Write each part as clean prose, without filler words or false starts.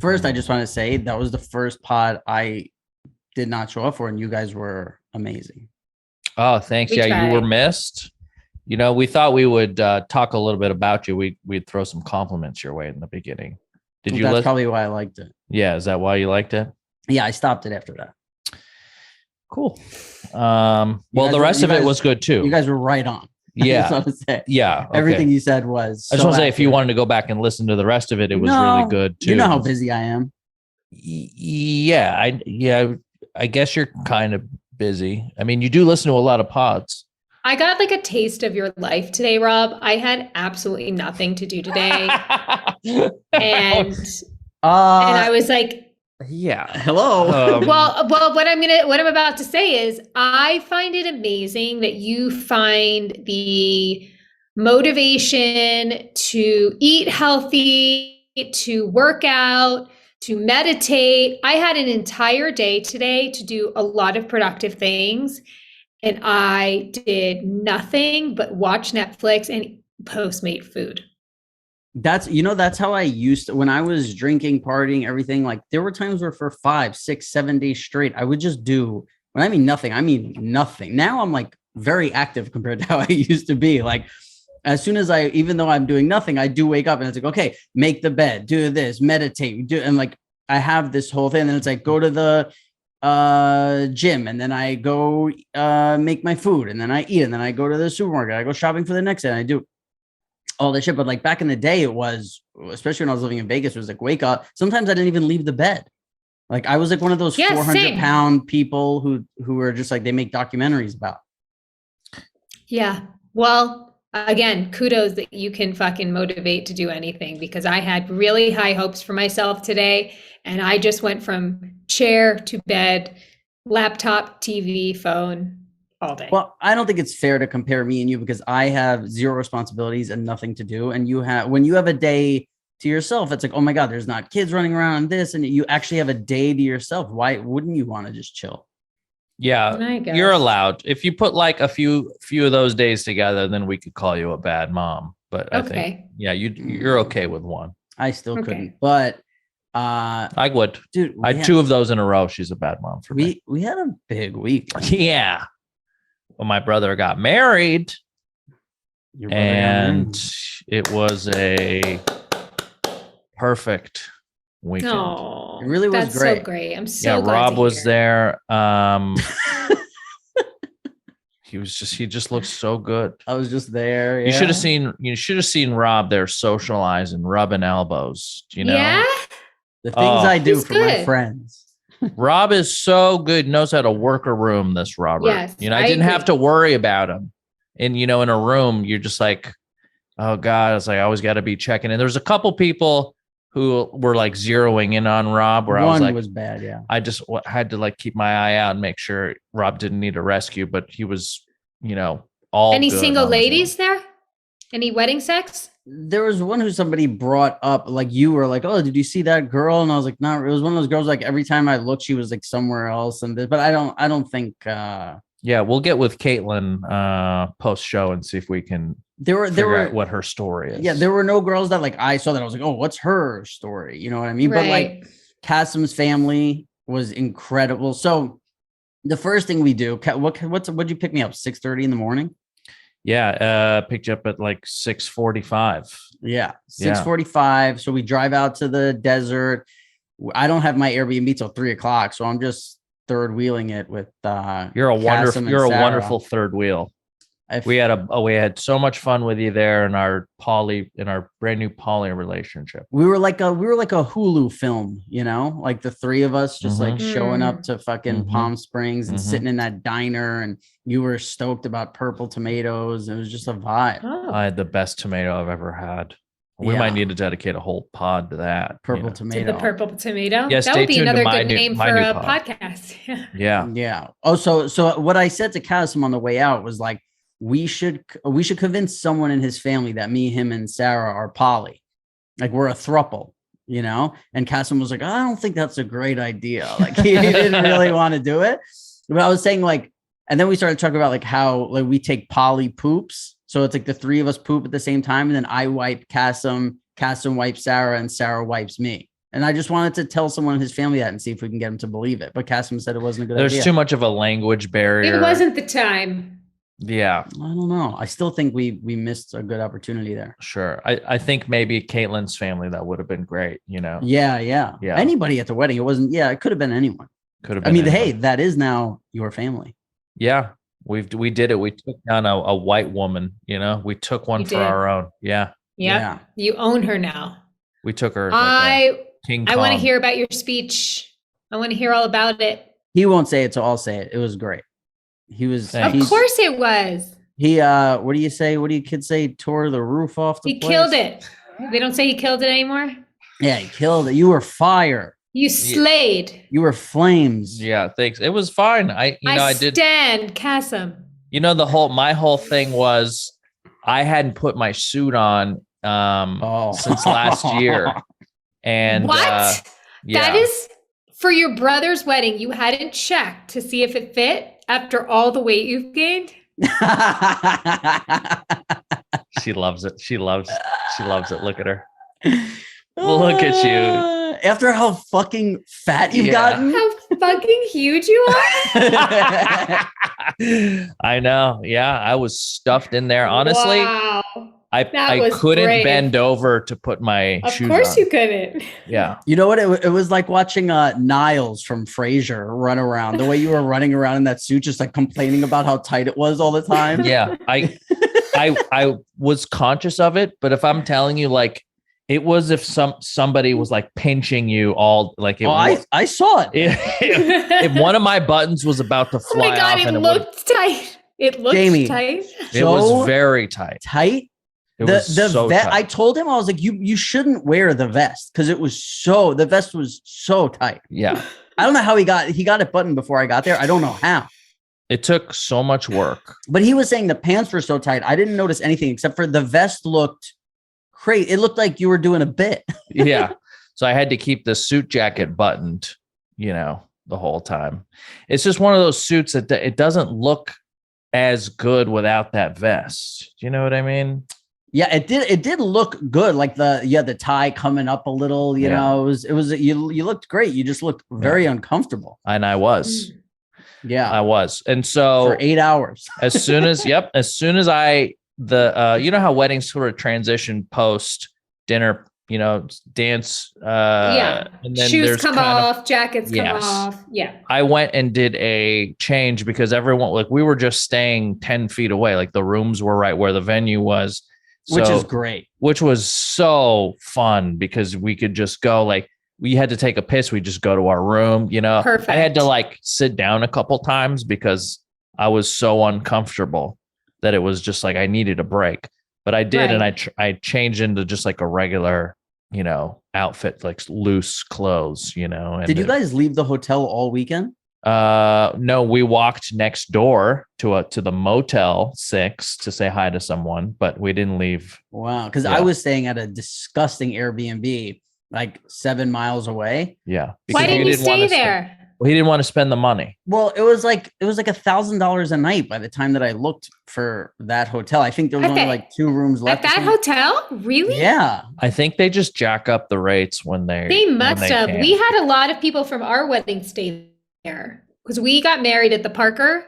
First, I just want to say that was the first pod I did not show up for, and you guys were amazing. Oh, thanks. We You tried. were missed. We thought we would talk a little bit about you. We'd throw some compliments your way in the beginning. Did you? That's probably why I liked it. Yeah, is that why you liked it? Yeah, I stopped it after that. Cool. Well, the rest of it was good too. You guys were right on. Yeah. That's what I'm saying. Yeah. Okay. Everything you said was. I just want to say, if you wanted to go back and listen to the rest of it, it was really good too. You know how busy I am. Yeah. I guess you're kind of busy. I mean, you do listen to a lot of pods. I got like a taste of your life today, Rob. I had absolutely nothing to do today. And I was like, yeah. Hello. well, what I'm about to say is I find it amazing that you find the motivation to eat healthy, to work out, to meditate. I had an entire day today to do a lot of productive things, and I did nothing but watch Netflix and Postmate food. That's how I used to, when I was drinking, partying, everything. Like there were times where for 5, 6, 7 days straight, I would just do, when I mean nothing. Now I'm like very active compared to how I used to be. Like as soon as even though I'm doing nothing, I do wake up and it's like, okay, make the bed, do this, meditate, and like, I have this whole thing. And then it's like, go to the gym, and then I go make my food, and then I eat, and then I go to the supermarket, I go shopping for the next day, and I do all this shit. But like back in the day, it was, especially when I was living in Vegas, it was like wake up. Sometimes I didn't even leave the bed. Like I was like one of those 400-pound people who are just like, they make documentaries about. Yeah. Well, again, kudos that you can fucking motivate to do anything, because I had really high hopes for myself today. And I just went from chair to bed, laptop, TV, phone, all day. Well, I don't think it's fair to compare me and you, because I have zero responsibilities and nothing to do. And when you have a day to yourself, it's like, oh my God, there's not kids running around and this, and you actually have a day to yourself. Why wouldn't you want to just chill? Yeah, you're allowed. If you put like a few of those days together, then we could call you a bad mom. But I think, you're okay with one. I still couldn't, but I would. Dude, I had 2 of those in a row. She's a bad mom for me. We had a big week. Yeah. Well, my brother got married, and it was a perfect weekend. Oh, it really was that's great. So great. I'm so glad Rob to was hear. there. He just looked so good. I was just there. Yeah. You should have seen Rob there socializing, rubbing elbows, Yeah. The things I do He's for good. my friends. Rob is so good, knows how to work a room, this Robert. Yes, I didn't have to worry about him. And, in a room, you're just like, oh God, it's like, I always got to be checking in. There's a couple people who were like zeroing in on Rob, where I was like, was bad. Yeah. I just had to like keep my eye out and make sure Rob didn't need a rescue, but he was, all Any good single on his ladies there? Any wedding sex? There was one who somebody brought up, like you were like, oh, did you see that girl? And I was like, no, it was one of those girls. Like every time I looked, she was like somewhere else. But I don't think. Yeah, we'll get with Caitlin post show and see if we can figure out what her story is. Yeah, there were no girls that like I saw that I was like, oh, what's her story? You know what I mean? Right. But like Kasim's family was incredible. So the first thing we do, what'd you pick me up? 6:30 in the morning? Yeah, picked you up at like 6:45. Yeah, 6:45. So we drive out to the desert. I don't have my Airbnb till 3:00, so I'm just third wheeling it with. You're a wonderful third wheel. We had so much fun with you there in our brand new poly relationship. We were like a Hulu film, like the three of us just like showing up to fucking Palm Springs and sitting in that diner, and you were stoked about purple tomatoes. It was just a vibe. Oh. I had the best tomato I've ever had. We might need to dedicate a whole pod to that. Purple tomato. The purple tomato. Yeah, that would be another good name for a pod. podcast. Yeah. Yeah. Oh, so what I said to Kasim on the way out was like, we should convince someone in his family that me, him, and Sarah are poly. Like we're a throuple, And Kasim was like, I don't think that's a great idea. Like he didn't really want to do it. But I was saying like, and then we started talking about like how like we take poly poops. So it's like the three of us poop at the same time. And then I wipe Kasim wipes Sarah, and Sarah wipes me. And I just wanted to tell someone in his family that and see if we can get him to believe it. But Kasim said it wasn't a good idea. There's too much of a language barrier. It wasn't the time. Yeah. I don't know. I still think we missed a good opportunity there. Sure. I think maybe Caitlin's family, that would have been great, you know? Yeah. Anybody at the wedding. It wasn't, it could have been anyone. Could have been. I mean, anyone. hey, that is now your family. Yeah. We did it. We took down a white woman, you know, we took one for our own. Yeah. Yeah. You own her now. We took her. King I Kong. want to hear about your speech. I want to hear all about it. He won't say it, so I'll say it. It was great. He was. Of course it was. He, what do you say? What do you kids say? Tore the roof off the place? He killed it. They don't say he killed it anymore. Yeah, he killed it. You were fire. You slayed. You were flames. Yeah, thanks. It was fine. I did stand Kasim. You know, my whole thing was I hadn't put my suit on since last year. And what? That is for your brother's wedding. You hadn't checked to see if it fit after all the weight you've gained. She loves it. She loves it. Look at her. Look at you. After how fucking fat you've gotten. How fucking huge you are. I know. Yeah, I was stuffed in there. Honestly, wow. I couldn't bend over to put my shoes on. Of course you couldn't. Yeah. You know what? It was like watching Niles from Frasier run around. The way you were running around in that suit, just like complaining about how tight it was all the time. Yeah. I was conscious of it, but if I'm telling you, like, it was if somebody was like pinching you all like it. I saw it. If one of my buttons was about to fly oh my God, off, it looked tight. It looked tight. It was very tight. Tight. It was so tight. I told him, I was like, you shouldn't wear the vest because the vest was so tight. Yeah. I don't know how he got it buttoned before I got there. I don't know how. It took so much work. But he was saying the pants were so tight. I didn't notice anything except for the vest looked crazy. It looked like you were doing a bit. Yeah. So I had to keep the suit jacket buttoned, the whole time. It's just one of those suits that it doesn't look as good without that vest. Do you know what I mean? Yeah, it did look good. Like the tie coming up a little, you know, it was you looked great. You just looked very uncomfortable. And I was. Yeah. I was. And so for 8 hours. as soon as you know how weddings sort of transition post dinner, dance, and then shoes come off, jackets come off. Yeah. I went and did a change because everyone, like, we were just staying 10 feet away. Like, the rooms were right where the venue was. Which is great. Which was so fun because we could just go, like, we had to take a piss. We just go to our room, Perfect. I had to like sit down a couple times because I was so uncomfortable that it was just like I needed a break. But I did, and I changed into just like a regular, outfit, like loose clothes, And did you guys leave the hotel all weekend? No, we walked next door to the Motel 6 to say hi to someone, but we didn't leave. Wow, because I was staying at a disgusing Airbnb like 7 miles away. Yeah. Why didn't you stay there? Well, he didn't want to spend the money. Well, it was like $1,000 a night by the time that I looked for that hotel. I think there was only like 2 rooms left. At that hotel? Really? Yeah. I think they just jack up the rates when they must have. Can. We had a lot of people from our wedding stay there because we got married at the Parker,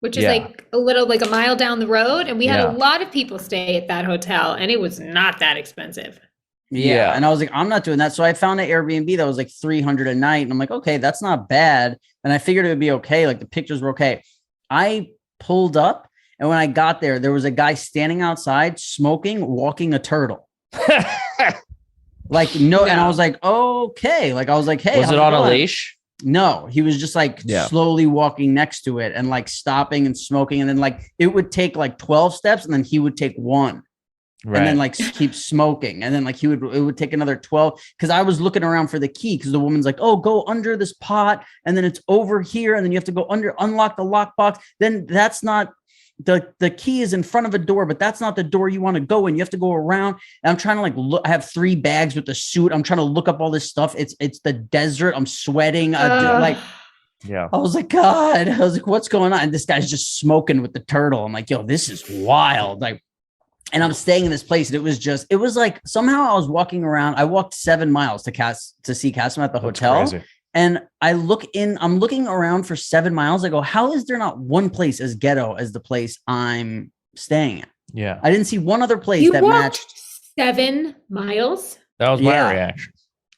which is like a mile down the road. And we had a lot of people stay at that hotel and it was not that expensive. Yeah. And I was like, I'm not doing that. So I found an Airbnb that was like $300 a night. And I'm like, okay, that's not bad. And I figured it would be okay. Like the pictures were okay. I pulled up. And when I got there, there was a guy standing outside smoking, walking a turtle. Like, no. And I was like, okay. Like, I was like, hey. Was it on a leash? No, he was just like slowly walking next to it and like stopping and smoking. And then like, it would take like 12 steps and then he would take 1. Right. And then like keep smoking. And then like it would take another 12. Cause I was looking around for the key. Cause the woman's like, oh, go under this pot. And then it's over here. And then you have to go unlock the lockbox. Then that's not the key is in front of a door, but that's not the door you want to go in. You have to go around. And I'm trying to like look, I have 3 bags with the suit. I'm trying to look up all this stuff. It's the desert. I'm sweating. I was like, God, I was like, what's going on? And this guy's just smoking with the turtle. I'm like, yo, this is wild. Like, and I'm staying in this place, and it was like somehow I was walking around. I walked 7 miles to see Cassim at the hotel. Crazy. And I'm looking around for 7 miles. I go, how is there not one place as ghetto as the place I'm staying at? Yeah. I didn't see one other place You that walked matched. 7 miles. That was my Yeah. reaction.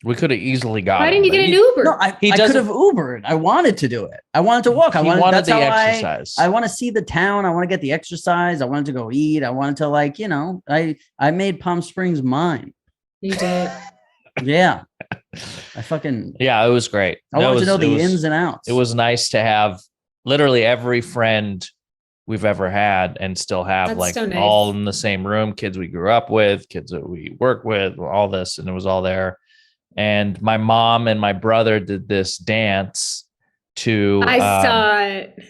We could have easily got Why him, didn't you but get an he- Uber? No, I could have Ubered. I wanted to do it. I wanted to walk. He wanted that's the how exercise. I want to see the town. I want to get the exercise. I wanted to go eat. I wanted to I made Palm Springs mine. You did. Yeah. I fucking Yeah, it was great. I wanted to know the ins and outs. It was nice to have literally every friend we've ever had and still have. That's like so nice. all in the same room, kids we grew up with, kids that we work with, all this, and it was all there. And my mom and my brother did this dance to I saw it.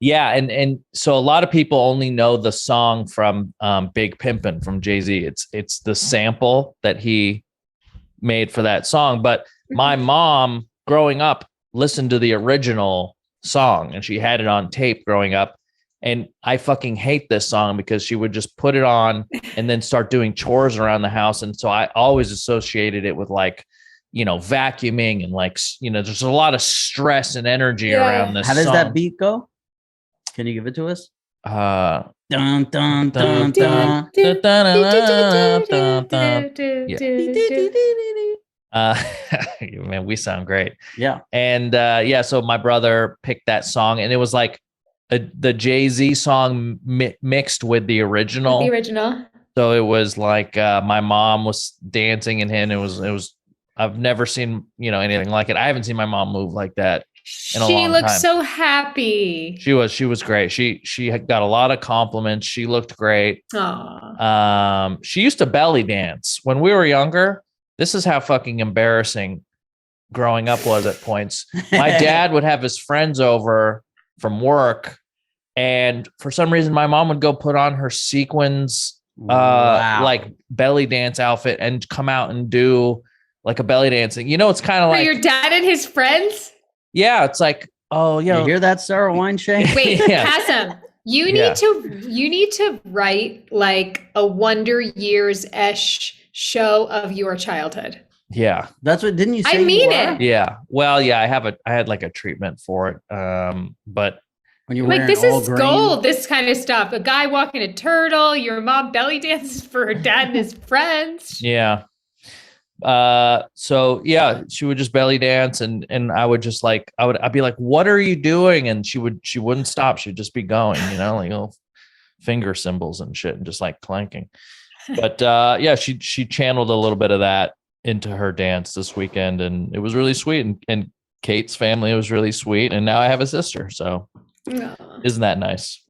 yeah, and so a lot of people only know the song from Big Pimpin' from Jay-Z. It's the sample that he made for that song. But my mom growing up listened to the original song, and she had it on tape growing up. And I fucking hate this song because she would just put it on and then start doing chores around the house. And so I always associated it with like, vacuuming and like, there's a lot of stress and energy around this How does song. that beat go? Can you give it to us? Uh, Dun, dun, dun, dun. man, we sound great. Yeah. And so my brother picked that song, and it was like the Jay-Z song mixed with the original. The original. So it was like my mom was dancing in it. It was I've never seen anything like it. I haven't seen my mom move like that in a long time. She looked so happy. She was great. She had got a lot of compliments. She looked great. Aww. She used to belly dance when we were younger. This is how fucking embarrassing growing up was at points. My dad would have his friends over from work, and for some reason my mom would go put on her sequins like belly dance outfit and come out and do like a belly dancing. It's kind of like your dad and his friends. Yeah, it's like, oh yeah. You hear that, Sarah Weinshake? Wait, Yeah. Hassan, you need to write like a Wonder Years-ish show of your childhood. Yeah. That's what didn't you say? I mean you were? it. Yeah. Well, yeah, I had like a treatment for it. But When you're Like, wearing this all is green. gold, this kind of stuff. A guy walking a turtle, your mom belly dances for her dad and his friends. yeah. So yeah, she would just belly dance and I would just like, I'd be like, what are you doing? And she wouldn't stop. She'd just be going, like little finger symbols and shit and just like clanking. But yeah, she channeled a little bit of that into her dance this weekend, and it was really sweet. And Kate's family was really sweet. And now I have a sister. So isn't that nice?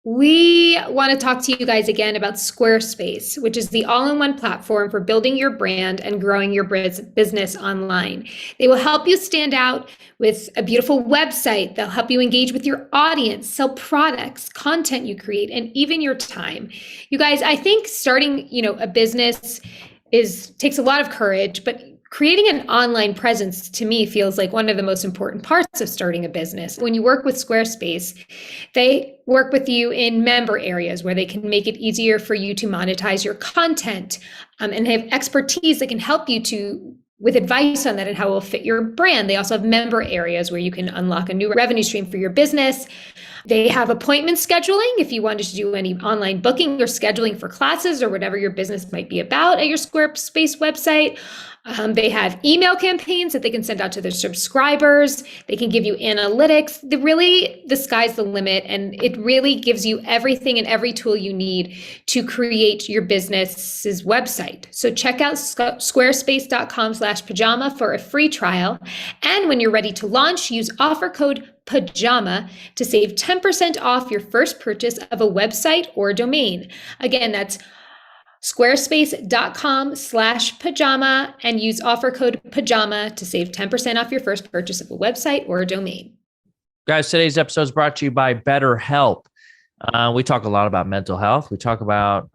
We want to talk to you guys again about Squarespace, which is the all-in-one platform for building your brand and growing your business online. They will help you stand out with a beautiful website. They'll help you engage with your audience, sell products, content you create, and even your time. You guys, I think starting, a business takes a lot of courage, but creating an online presence to me feels like one of the most important parts of starting a business. When you work with Squarespace, they work with you in member areas where they can make it easier for you to monetize your content, and they have expertise that can help you with advice on that and how it will fit your brand. They also have member areas where you can unlock a new revenue stream for your business. They have appointment scheduling if you wanted to do any online booking or scheduling for classes or whatever your business might be about at your Squarespace website. They have email campaigns that they can send out to their subscribers. They can give you analytics. The sky's the limit, and it really gives you everything and every tool you need to create your business's website. So check out squarespace.com/pajama for a free trial. And when you're ready to launch, use offer code PAJAMA to save 10% off your first purchase of a website or domain. Again, that's squarespace.com/pajama and use offer code PAJAMA to save 10% off your first purchase of a website or a domain. Guys, today's episode is brought to you by BetterHelp. We talk a lot about mental health. We talk about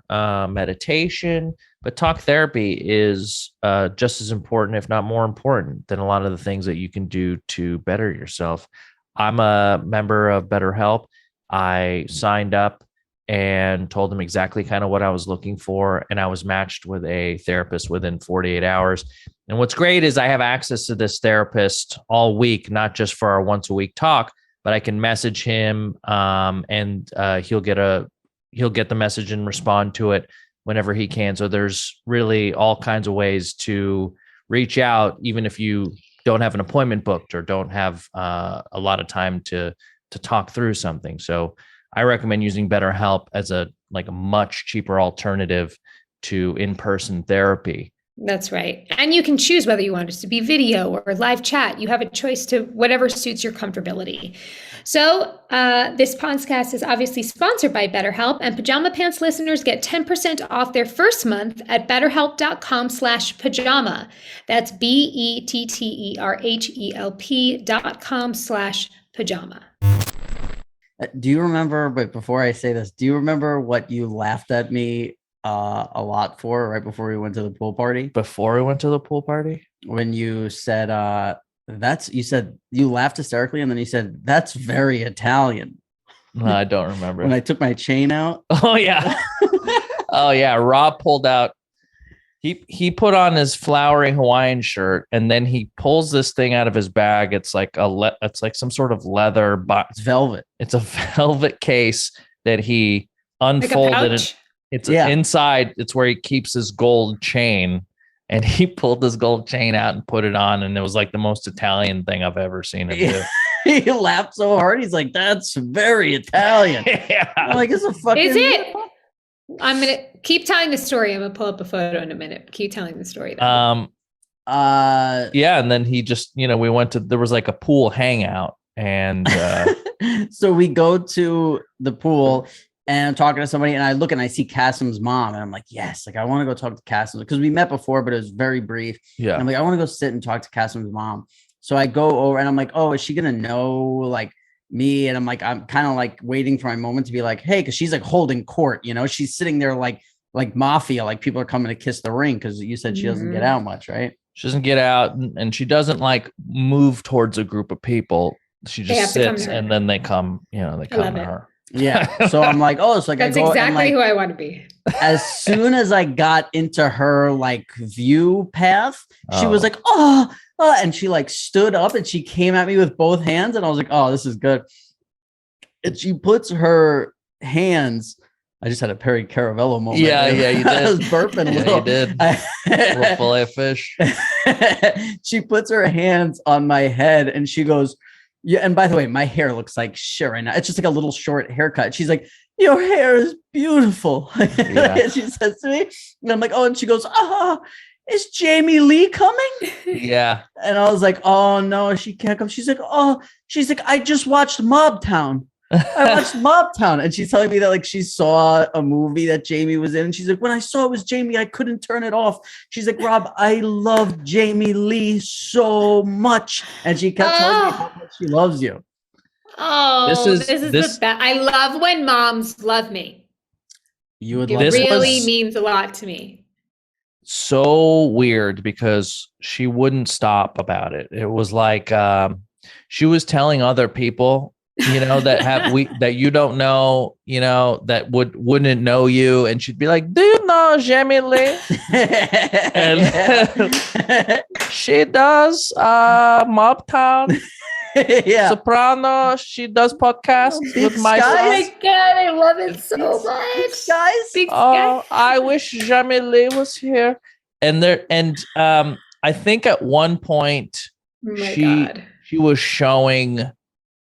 meditation, but talk therapy is just as important, if not more important, than a lot of the things that you can do to better yourself. I'm a member of BetterHelp. I signed up and told him exactly kind of what I was looking for. And I was matched with a therapist within 48 hours. And what's great is I have access to this therapist all week, not just for our once a week talk, but I can message him and he'll get the message and respond to it whenever he can. So there's really all kinds of ways to reach out, even if you don't have an appointment booked or don't have a lot of time to talk through something. So I recommend using BetterHelp as a much cheaper alternative to in-person therapy. That's right. And you can choose whether you want it to be video or live chat. You have a choice to whatever suits your comfortability. So this podcast is obviously sponsored by BetterHelp, and Pajama Pants listeners get 10% off their first month at betterhelp.com/pajama. That's BetterHelp.com/pajama. Do you remember, but before I say this, do you remember what you laughed at me a lot for right before we went to the pool party? Before we went to the pool party? When you said, you said you laughed hysterically, and then you said, "That's very Italian." No, I don't remember. When I took my chain out. Oh, yeah. Oh, yeah. Rob pulled out. He put on his flowery Hawaiian shirt, and then he pulls this thing out of his bag. It's like it's like some sort of leather, but It's velvet. It's a velvet case that he unfolded. Like it's inside. It's where he keeps his gold chain, and he pulled this gold chain out and put it on, and it was like the most Italian thing I've ever seen him do. He laughed so hard. He's like, "That's very Italian." Yeah. I'm like, it's a fucking. Is it? I'm gonna keep telling the story. I'm gonna pull up a photo in a minute. Keep telling the story. Yeah, and then he just, we went to, there was like a pool hangout, and so we go to the pool, and I'm talking to somebody, and I look and I see Kasim's mom, and I'm like, yes, like I want to go talk to Kasim, because we met before, but it was very brief. Yeah. And I'm like, I want to go sit and talk to Kasim's mom. So I go over, and I'm like, oh, is she gonna know like me? And I'm kind of like waiting for my moment to be like, hey, because she's like holding court, she's sitting there like mafia, like people are coming to kiss the ring, because you said she doesn't get out much, right? She doesn't get out, and she doesn't like move towards a group of people. She just sits, and then they come, they come to her. Yeah. So I'm like, oh, it's like that's exactly who I want to be. As soon as I got into her like view path, she was like, oh, and she like stood up and she came at me with both hands, and I was like, oh, this is good. And she puts her hands. I just had a Perry Caravello moment. Yeah, you did. I was burping. Yeah, you did. Little fillet of fish. She puts her hands on my head and she goes, yeah. And by the way, my hair looks like shit right now. It's just like a little short haircut. She's like, your hair is beautiful. Yeah. She says to me, and I'm like, oh, and she goes, is Jamie-Lynn coming? Yeah. And I was like, oh no, she can't come. She's like, I just watched Mobtown. I watched Mobtown, and she's telling me that like she saw a movie that Jamie was in, and she's like, when I saw it was Jamie, I couldn't turn it off. She's like, Rob, I love Jamie-Lynn so much, and she kept telling me how much she loves you. Oh, this is the best. I love when moms love me. You would. It really means a lot to me. So weird, because she wouldn't stop about it. It was like she was telling other people, that you don't know, that wouldn't know you, and she'd be like, do you know Jamie-Lynn? And she does Mobtown. Yeah. Soprano. She does podcasts with my son. Oh my god, I love it so much, guys. I wish Jamie-Lynn was here. And I think at one point she was showing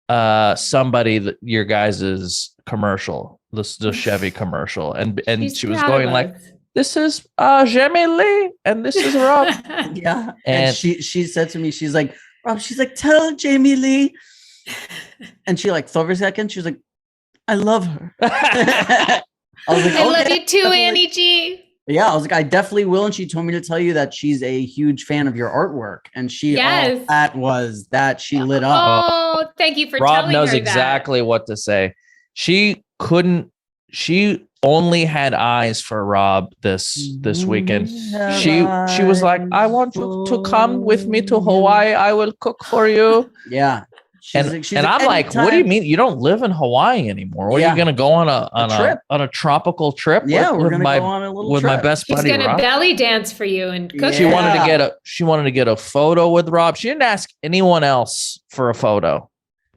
somebody your guys's commercial, the Chevy commercial, and she was going like, this is Jamie-Lynn and this is Rob. Yeah. And she said to me, she's like, Rob, she's like, tell Jamie-Lynn. And she like thought for a second, she was like, I love her. I was like, I love you too, Annie G. Yeah, I was like, I definitely will. And she told me to tell you that she's a huge fan of your artwork. And she, she lit up. Oh, thank you for Rob telling her knows exactly what to say. She only had eyes for Rob this weekend. She was like, I want you to come with me to Hawaii. I will cook for you. Yeah. She's And I'm like, what do you mean you don't live in Hawaii anymore? What are you gonna go on a tropical trip? Yeah, with, we're gonna my, go on a little with trip. my best She's buddy. gonna Rob. belly dance for you and cook. She wanted to get a photo with Rob. She didn't ask anyone else for a photo.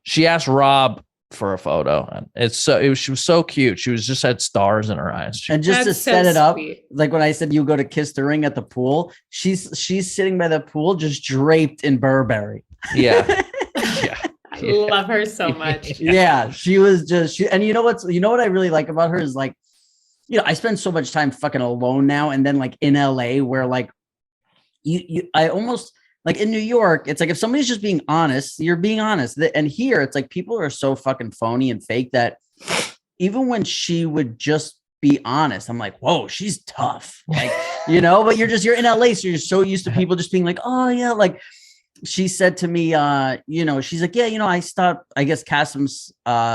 She asked Rob for a photo, and she was so cute. She was just had stars in her eyes. And just to set it up, like when I said you go to kiss the ring at the pool, she's sitting by the pool just draped in Burberry. Yeah. I love her so much. Yeah, she was just and you know what I really like about her is like, I spend so much time fucking alone now, and then like in LA where like I almost like in New York, it's like if somebody's just being honest, you're being honest. And here it's like people are so fucking phony and fake that even when she would just be honest, I'm like, whoa, she's tough. Like, but you're in LA, so you're so used to people just being like, oh yeah, like she said to me, she's like, yeah, I guess Kasim's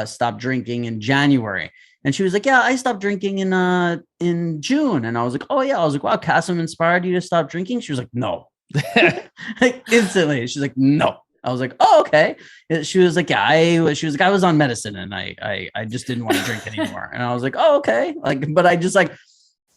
stopped drinking in January. And she was like, yeah, I stopped drinking in June. And I was like, oh yeah. I was like, wow, Kasim inspired you to stop drinking? She was like, no. Like instantly. She's like, no. I was like, oh, okay. She was like, yeah, I was on medicine and I just didn't want to drink anymore. And I was like, oh, okay. Like, but I just like,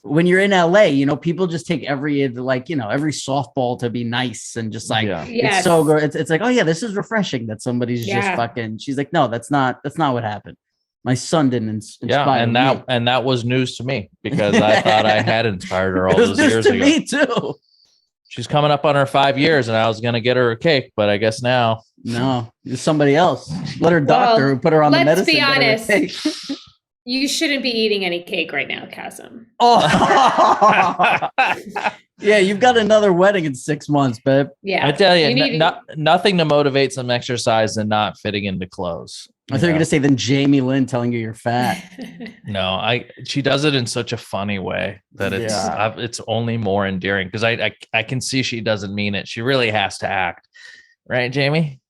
when you're in LA, people just take every softball to be nice and just like, it's so good. It's like, oh yeah, this is refreshing that somebody's just fucking, she's like, no, that's not what happened. My son didn't inspire me. And that was news to me because I thought I had inspired her all those years ago. Me too. She's coming up on her 5 years and I was going to get her a cake, but I guess now. No, it's somebody else. Let her doctor who put her on the medicine. Let's be honest. You shouldn't be eating any cake right now, Kasim. Oh, yeah, you've got another wedding in 6 months, babe. Yeah, I tell you, nothing to motivate some exercise than not fitting into clothes. I thought you were going to say then Jamie-Lynn telling you you're fat. No, she does it in such a funny way that it's only more endearing because I can see she doesn't mean it. She really has to act, right, Jamie?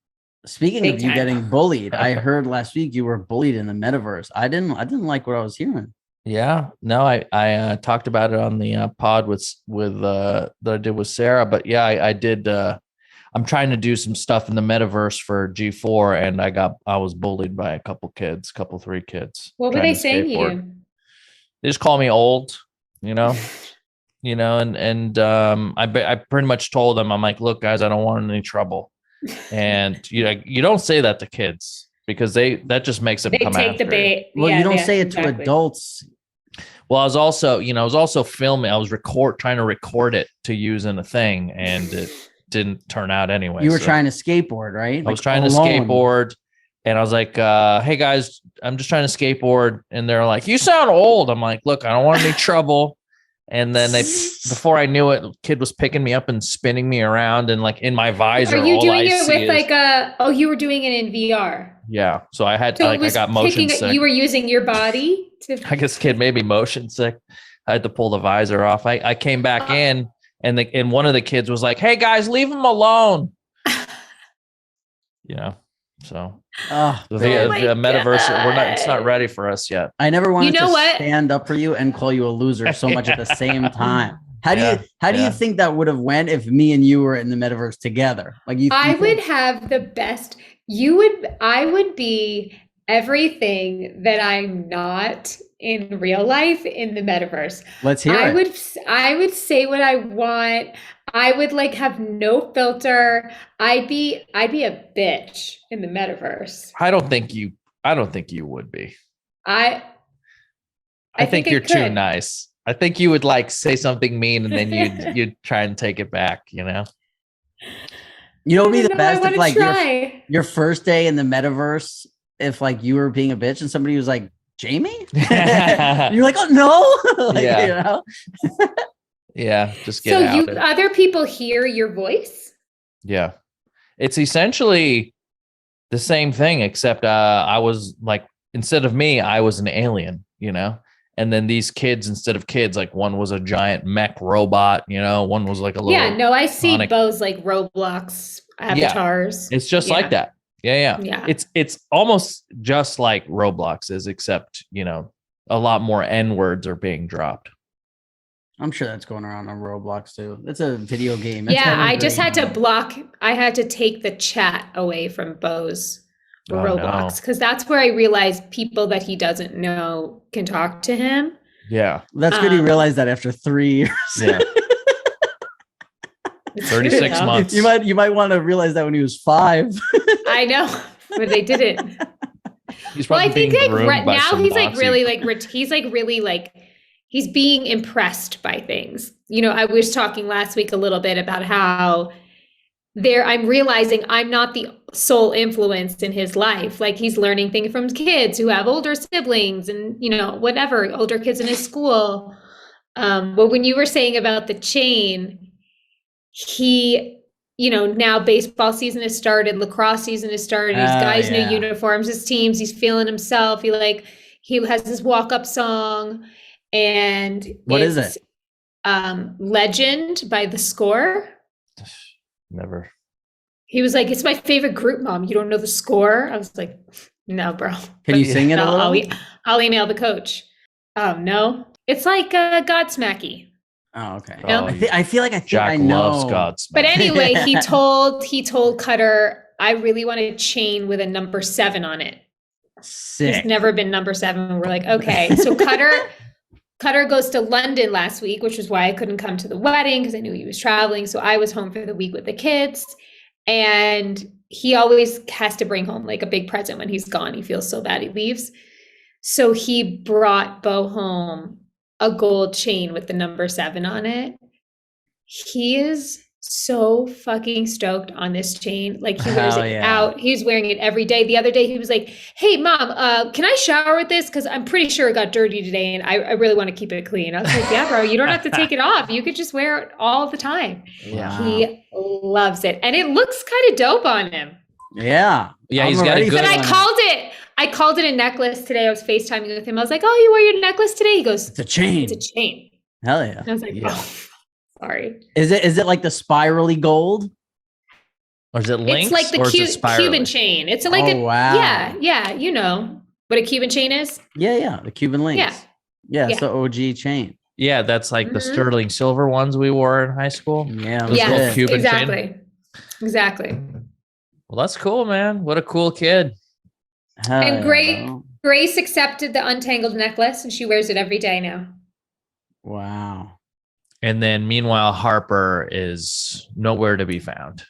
Speaking of you getting bullied, I heard last week you were bullied in the metaverse. I didn't like what I was hearing. Yeah, no, I talked about it on the pod with that I did with Sarah, but yeah, I did. I'm trying to do some stuff in the metaverse for G4, and I was bullied by a couple 3 kids. What were they saying to you? They just call me old, and I pretty much told them, I'm like, look, guys, I don't want any trouble. And you don't say that to kids because that just makes them come take the bait. Well, you don't say it to adults. Well, I was also filming. I was trying to record it to use in a thing, and it didn't turn out anyway. You were trying to skateboard, right? I was trying to skateboard, and I was like, "Hey guys, I'm just trying to skateboard," and they're like, "You sound old." I'm like, "Look, I don't want any trouble." And then before I knew it, the kid was picking me up and spinning me around and like in my visor. Are you doing it with like you were doing it in VR? Yeah. So I had I got motion sick. You were using your body to. I guess kid made me motion sick. I had to pull the visor off. I came back in and one of the kids was like, "Hey guys, leave him alone." So the metaverse, it's not ready for us yet. I never wanted to stand up for you and call you a loser so much at the same time. How do you think that would have went if me and you were in the metaverse together? Like I would have the best. I would be everything that I'm not in real life in the metaverse. Let's hear it. I would say what I want. I would like have no filter. I'd be a bitch in the metaverse. I don't think you would be. I think you're too nice. I think you would like say something mean and then you'd try and take it back, You know what would be the best if like your first day in the metaverse, if like you were being a bitch and somebody was like, Jamie? You're like, oh no. Yeah, just get out. So other people hear your voice? Yeah. It's essentially the same thing, except I was like, instead of me, I was an alien, And then these kids, instead of kids, like one was a giant mech robot, one was like a little. Yeah, no, I see those like Roblox avatars. Yeah, it's just like that. Yeah. It's almost just like Roblox is, except, a lot more N words are being dropped. I'm sure that's going around on Roblox too. It's a video game. I just had to block. I had to take the chat away from Bo's or Oh, Roblox, because that's where I realized people that he doesn't know can talk to him. Yeah. That's good. You realized that after 3 years. Yeah. It's 36 true, though. months. You might want to realize that when he was 5. I know, but they didn't. He's Well, probably I think being like groomed by now some he's like Nazi. really like he's like really like he's being impressed by things. You know, I was talking last week a little bit about how I'm realizing I'm not the sole influence in his life. Like he's learning things from kids who have older siblings and, you know, whatever, older kids in his school. But when you were saying about the chain, he, you know, now baseball season has started, lacrosse season has started. He's got his new uniforms, his teams. He's feeling himself. He has this walk-up song, and What is it? Legend by The Score. Never. He was like, "It's my favorite group, Mom. You don't know The Score?" I was like, "No, bro." Can you sing it a little? I'll email the coach. No, it's like Godsmacky. Oh, okay. No? I feel like Jack I know. loves Godsmack. But anyway, he told Cutter, "I really want a chain with a number 7 on it." Sick. He's never been number 7. We're like, okay. So Cutter goes to London last week, which is why I couldn't come to the wedding because I knew he was traveling. So I was home for the week with the kids. And he always has to bring home like a big present when he's gone. He feels so bad he leaves. So he brought Bo home a gold chain with the number 7 on it. He is so fucking stoked on this chain. Like he wears it out. He's wearing it every day. The other day he was like, "Hey Mom, can I shower with this? Cause I'm pretty sure it got dirty today and I really want to keep it clean." I was like, "Yeah, bro, you don't have to take it off. You could just wear it all the time." Yeah. He loves it. And it looks kind of dope on him. Yeah. Yeah, he's got a good But I called it a necklace today. I was FaceTiming with him. I was like, "Oh, you wear your necklace today?" He goes, It's a chain. "It's a chain." Hell yeah. And I was like, "Oh, sorry." Is it like the spirally gold? Or is it links? It's like the Cuban chain. It's like wow. yeah. You know what a Cuban chain is? Yeah. The Cuban links. Yeah. It's the OG chain. Yeah, that's like the sterling silver ones we wore in high school. Yeah. Yeah, Cuban exactly. Exactly. Well, that's cool, man. What a cool kid. And Grace accepted the untangled necklace and she wears it every day now. Wow. And then meanwhile, Harper is nowhere to be found.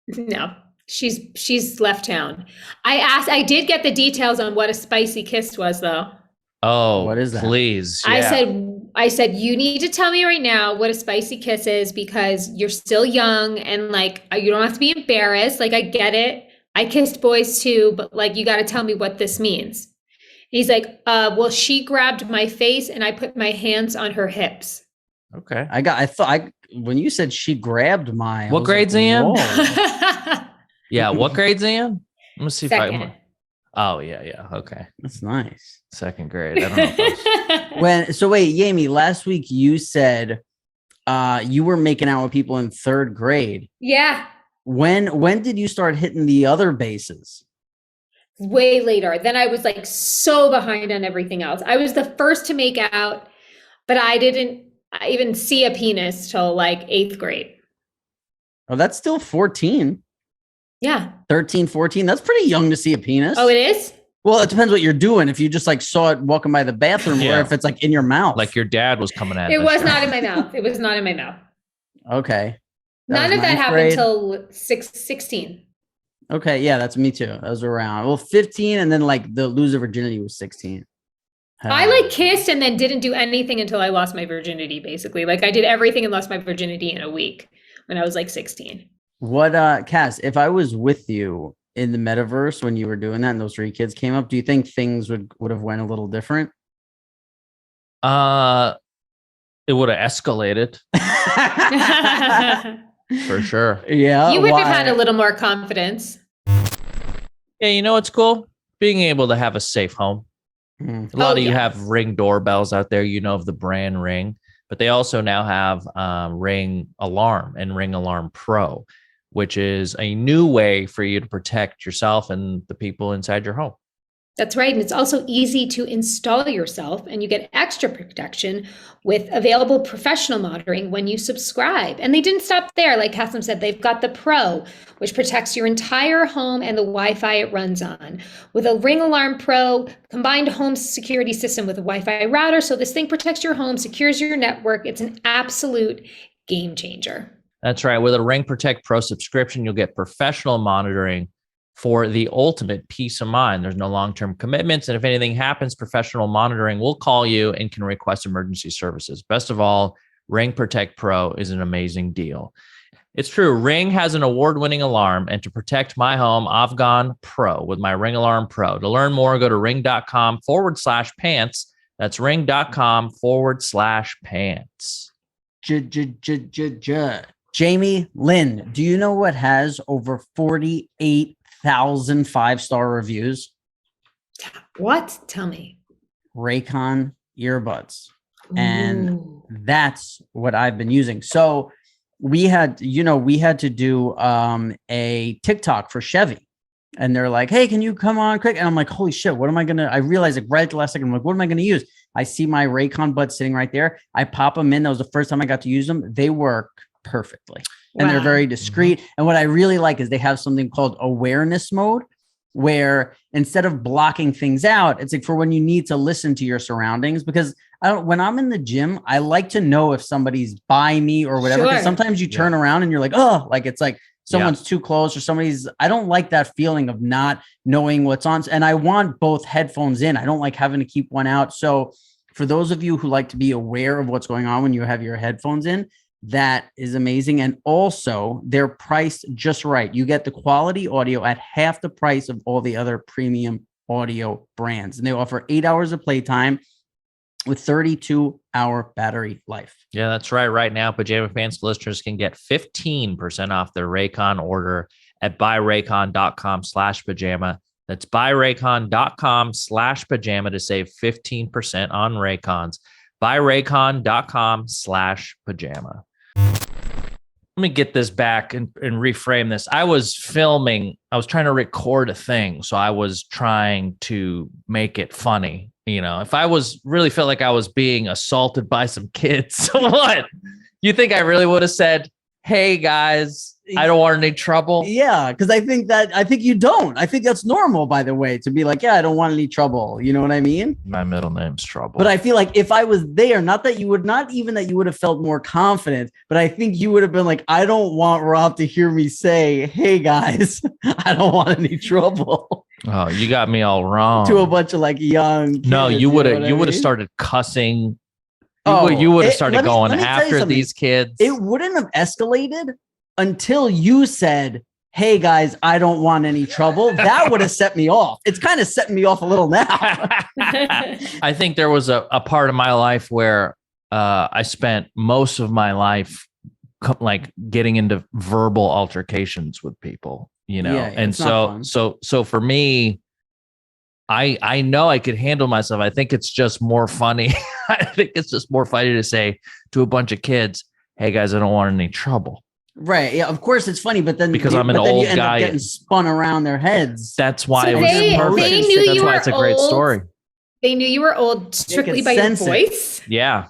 No, she's left town. I did get the details on what a spicy kiss was though. Oh, what is that? Please. Yeah. I said, you need to tell me right now what a spicy kiss is because you're still young and like, you don't have to be embarrassed. Like, I get it. I kissed boys too, but like, you got to tell me what this means. And he's like, well, she grabbed my face and I put my hands on her hips. Okay. When you said she grabbed my, what grade's he in? Yeah. What grade's he in? Let me see Second. if I. Oh yeah. Okay. That's nice. 2nd grade. I don't know. If wait, Jamie, last week you said you were making out with people in 3rd grade. Yeah. When did you start hitting the other bases? Way later. Then I was like so behind on everything else. I was the first to make out, but I didn't even see a penis till like 8th grade. Oh, that's still 14. Yeah. 13, 14. That's pretty young to see a penis. Oh, it is? Well, it depends what you're doing. If you just like saw it walking by the bathroom or if it's like in your mouth. Like your dad was coming at it. It was not in my mouth. It was not in my mouth. Okay. None of that happened until 16. Okay. Yeah, that's me too. That was around. Well, 15 and then like the lose of virginity was 16. I like kissed and then didn't do anything until I lost my virginity, basically. Like I did everything and lost my virginity in a week when I was like 16. What, Cass, if I was with you in the metaverse when you were doing that and those 3 kids came up, do you think things would have went a little different? It would have escalated. For sure. Yeah. You would have had a little more confidence. Yeah, you know what's cool? Being able to have a safe home. A lot of you have Ring doorbells out there, you know, of the brand Ring, but they also now have Ring Alarm and Ring Alarm Pro, which is a new way for you to protect yourself and the people inside your home. That's right. And it's also easy to install yourself, and you get extra protection with available professional monitoring when you subscribe. And they didn't stop there. Like Kathleen said, they've got the Pro, which protects your entire home and the Wi-Fi it runs on. With a Ring Alarm Pro, combined home security system with a Wi-Fi router. So this thing protects your home, secures your network. It's an absolute game changer. That's right. With a Ring Protect Pro subscription, you'll get professional monitoring for the ultimate peace of mind. There's no long-term commitments. And if anything happens, professional monitoring will call you and can request emergency services. Best of all, Ring Protect Pro is an amazing deal. It's true. Ring has an award-winning alarm. And to protect my home, I've gone pro with my Ring Alarm Pro. To learn more, go to ring.com/pants. That's ring.com/pants. Jamie-Lynn, do you know what has over 48,000 5-star reviews? What? Tell me. Raycon earbuds. And that's what I've been using. So we had to do a TikTok for Chevy. And they're like, hey, can you come on quick? And I'm like, holy shit, what am I going to, I realized like right at the last second, I'm like, what am I going to use? I see my Raycon buds sitting right there. I pop them in. That was the first time I got to use them. They work perfectly. And they're very discreet. And what I really like is they have something called awareness mode, where instead of blocking things out, it's like for when you need to listen to your surroundings. Because when I'm in the gym, I like to know if somebody's by me or whatever. Because sometimes you turn around and you're like, oh, like it's like someone's too close or I don't like that feeling of not knowing what's on. And I want both headphones in. I don't like having to keep one out. So for those of you who like to be aware of what's going on when you have your headphones in, that is amazing. And also they're priced just right. You get the quality audio at half the price of all the other premium audio brands. And they offer 8 hours of playtime with 32-hour battery life. Yeah, that's right. Right now, Pajama Pants listeners can get 15% off their Raycon order at buyraycon.com/pajama. That's buyraycon.com/pajama to save 15% on Raycons. buyraycon.com/pajama. Let me get this back and reframe this. I was trying to record a thing. So I was trying to make it funny. You know, if I felt like I was being assaulted by some kids, what? You think I really would have said, hey guys, I don't want any trouble? Yeah, because I think you don't. I think that's normal, by the way, to be like, yeah, I don't want any trouble. You know what I mean? My middle name's Trouble. But I feel like if I was there, not even that you would have felt more confident, but I think you would have been like, I don't want Rob to hear me say, hey guys, I don't want any trouble. Oh, you got me all wrong. To a bunch of like young kids, no, you would have started cussing. You would have started going after these kids. It wouldn't have escalated until you said, hey guys, I don't want any trouble. That would have set me off. It's kind of setting me off a little now. I think there was a part of my life where I spent most of my life like getting into verbal altercations with people, you know? Yeah, and so for me, I know I could handle myself. I think it's just more funny. I think it's just more funny to say to a bunch of kids, hey guys, I don't want any trouble. Right. Yeah, of course it's funny, but then because I'm an old guy getting spun around their heads. That's why so it was perfect. That's why it's a great story. They knew you were old strictly by your voice. Yeah.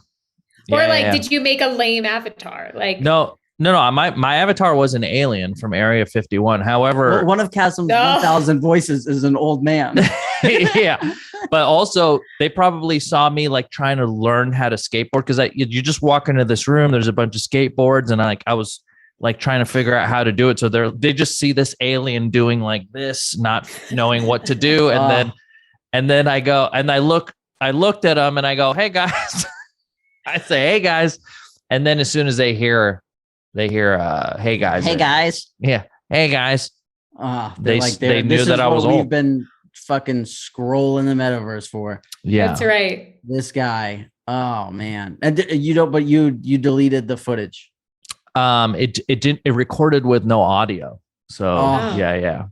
Or did you make a lame avatar? Like No. My avatar was an alien from Area 51. However, one of Casim's 1,000 voices is an old man. Yeah, but also they probably saw me like trying to learn how to skateboard because you just walk into this room. There's a bunch of skateboards, and I was like trying to figure out how to do it. So they just see this alien doing like this, not knowing what to do, and then I go and I looked at them and I go, hey guys, I say hey guys, and then as soon as they hear hey guys, yeah, hey guys, they knew that I was old. We've been fucking scrolling the metaverse for. Yeah, that's right. This guy. Oh man, and you deleted the footage. It recorded with no audio. So yeah.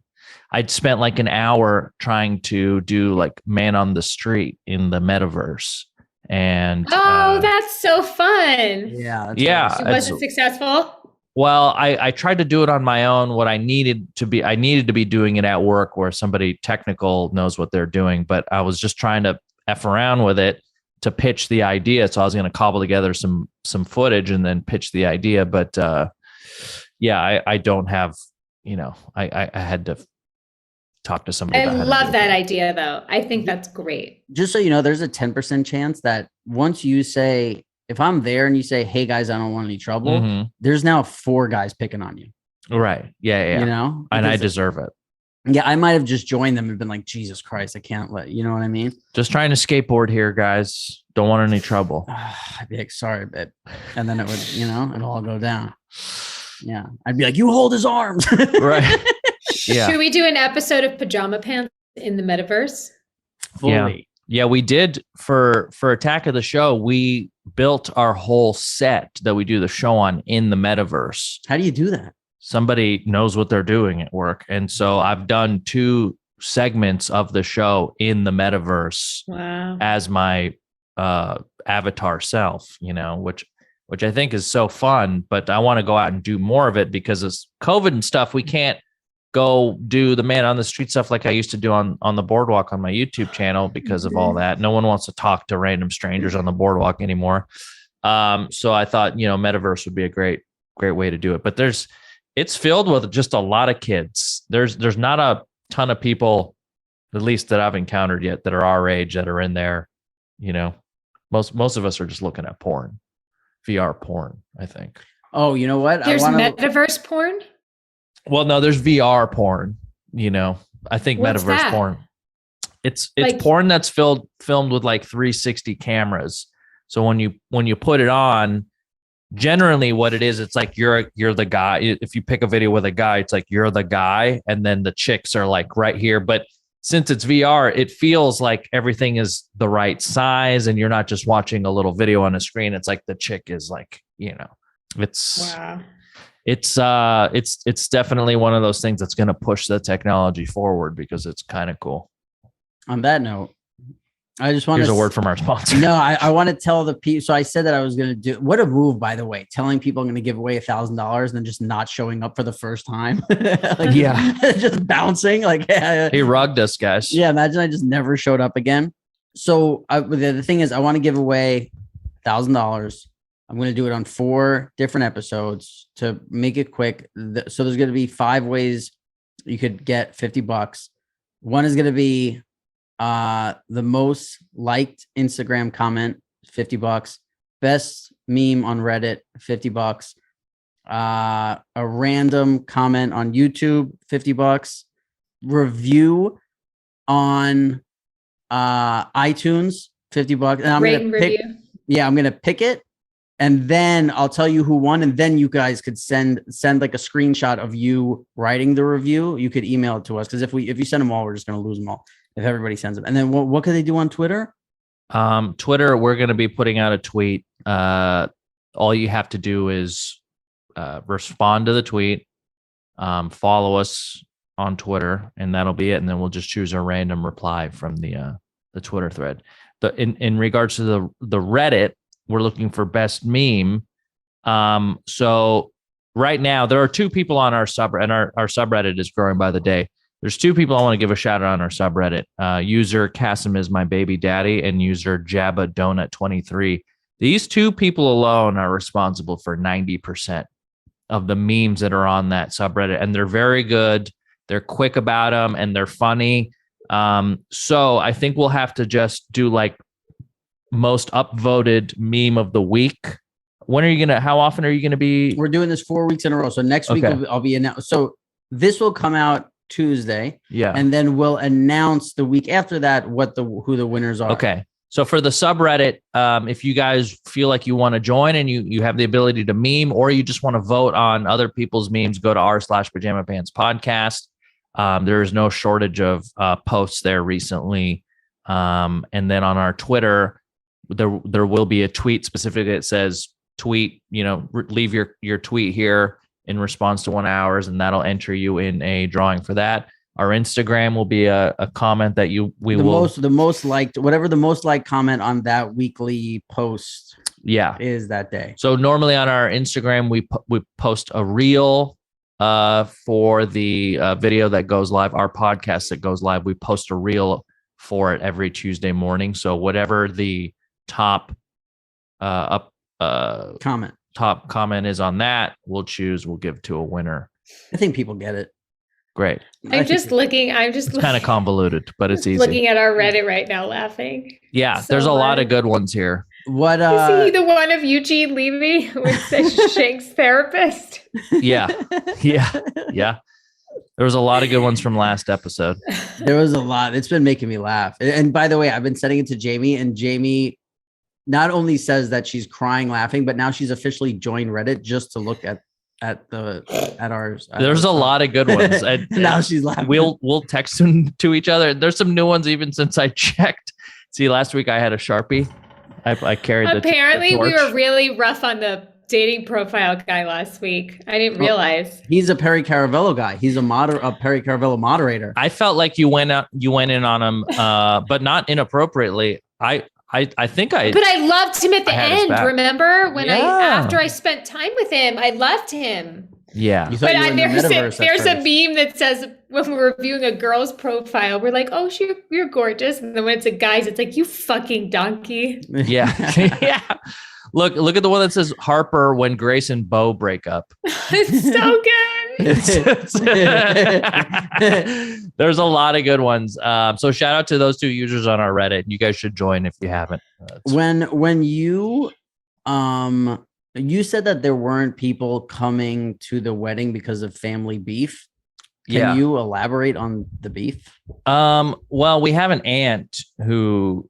I'd spent like an hour trying to do like man on the street in the metaverse. And that's so fun. Yeah. It wasn't successful. Well, I tried to do it on my own. What I needed to be doing it at work where somebody technical knows what they're doing, but I was just trying to F around with it to pitch the idea. So I was going to cobble together some footage and then pitch the idea. But yeah, I don't have, I had to talk to somebody. I love that idea though. I think that's great. Just so you know, there's a 10% chance that once you say, if I'm there and you say, hey guys, I don't want any trouble, there's now 4 guys picking on you. Right. Yeah. You know, and I deserve it. Yeah. I might've just joined them and been like, Jesus Christ, I can't let, you know what I mean? Just trying to skateboard here, guys. Don't want any trouble. I'd be like, sorry, babe. And then it would, it'll all go down. Yeah. I'd be like, you hold his arms. Right. Yeah. Should we do an episode of Pajama Pants in the metaverse? Fully. Yeah, we did for Attack of the Show. We built our whole set that we do the show on in the metaverse. How do you do that? Somebody knows what they're doing at work. And so I've done 2 segments of the show in the metaverse as my avatar self, which I think is so fun, but I want to go out and do more of it because of COVID and stuff. We can't go do the man on the street stuff like I used to do on the boardwalk on my YouTube channel because of all that. No one wants to talk to random strangers on the boardwalk anymore. So I thought, metaverse would be a great way to do it. But it's filled with just a lot of kids. There's not a ton of people, at least that I've encountered yet, that are our age that are in there. Most of us are just looking at porn, VR porn, I think. Oh, you know what? There's metaverse porn. Well, no, there's VR porn, I think metaverse porn. It's like porn that's filmed with like 360 cameras. So when you put it on, generally what it is, it's like you're the guy. If you pick a video with a guy, it's like you're the guy and then the chicks are like right here. But since it's VR, it feels like everything is the right size and you're not just watching a little video on a screen. It's like the chick is like, it's wow. It's definitely one of those things that's going to push the technology forward because it's kind of cool. On that note, I just want Here's a word from our sponsor. No, I want to tell the people. So I said that I was going to do, what a move, by the way, telling people I'm going to give away $1,000 and then just not showing up for the first time. Just bouncing like, he rugged us, guys. Yeah. Imagine I just never showed up again. So the thing is, I want to give away $1,000. I'm going to do it on 4 different episodes to make it quick. So there's going to be 5 ways you could get $50. One is going to be the most liked Instagram comment, $50. Best meme on Reddit, $50. A random comment on YouTube, $50. Review on iTunes, $50. And I'm going to pick. Yeah, I'm going to pick it. And then I'll tell you who won. And then you guys could send like a screenshot of you writing the review. You could email it to us. Because if you send them all, we're just going to lose them all if everybody sends them. And then what could they do on Twitter? Twitter, we're going to be putting out a tweet. All you have to do is respond to the tweet, follow us on Twitter, and that'll be it. And then we'll just choose a random reply from the Twitter thread. In regards to the Reddit, we're looking for best meme. So right now there are 2 people on our subreddit, and our subreddit is growing by the day. There's 2 people I want to give a shout out on our subreddit. User Kasim is my baby daddy and user Jabba Donut 23. These 2 people alone are responsible for 90% of the memes that are on that subreddit. And they're very good. They're quick about them and they're funny. So I think we'll have to just do like most upvoted meme of the week. How often are you going to be? We're doing this 4 weeks in a row. So next week I'll be announced. So this will come out Tuesday. Yeah. And then we'll announce the week after that who the winners are. Okay. So for the subreddit, if you guys feel like you want to join and you have the ability to meme, or you just want to vote on other people's memes, go to r/Pajama Pants Podcast. There is no shortage of posts there recently. And then on our Twitter, there will be a tweet specifically that says tweet, leave your tweet here in response to 1 hour, and that'll enter you in a drawing for that. Our Instagram will be a comment that the most liked comment on that weekly post is that day. So normally on our Instagram, we post a reel for the video that goes live, our podcast that goes live. We post a reel for it every Tuesday morning. So whatever the top comment is on that, we'll give to a winner. I think people get it. Great. I'm just looking. It's kind of convoluted, but it's easy. Looking at our Reddit right now, laughing. Yeah, so there's a lot of good ones here. What is he the one of Eugene Levy with Shank's therapist? Yeah. There was a lot of good ones from last episode. There was a lot. It's been making me laugh. And by the way, I've been sending it to Jamie, and Jamie not only says that she's crying laughing, but now she's officially joined Reddit just to look at ours. There's a lot of good ones. Now she's laughing. We'll text them to each other. There's some new ones even since I checked. See, last week I had a Sharpie. I carried Apparently the we were really rough on the dating profile guy last week. I didn't realize. He's a Perry Caravello guy. He's a Perry Caravello moderator. I felt like you went in on him, but not inappropriately. But I loved him at the end. Remember when after I spent time with him, I loved him. Yeah. But there's a meme that says when we're reviewing a girl's profile, we're like, oh, you're gorgeous. And then when it's a guy's, it's like, you fucking donkey. Yeah. Yeah. Look at the one that says Harper when Grace and Bo break up. It's so good. There's a lot of good ones. So shout out to those two users on our Reddit. You guys should join if you haven't. When you you said that there weren't people coming to the wedding because of family beef. Can you elaborate on the beef? Well, we have an aunt who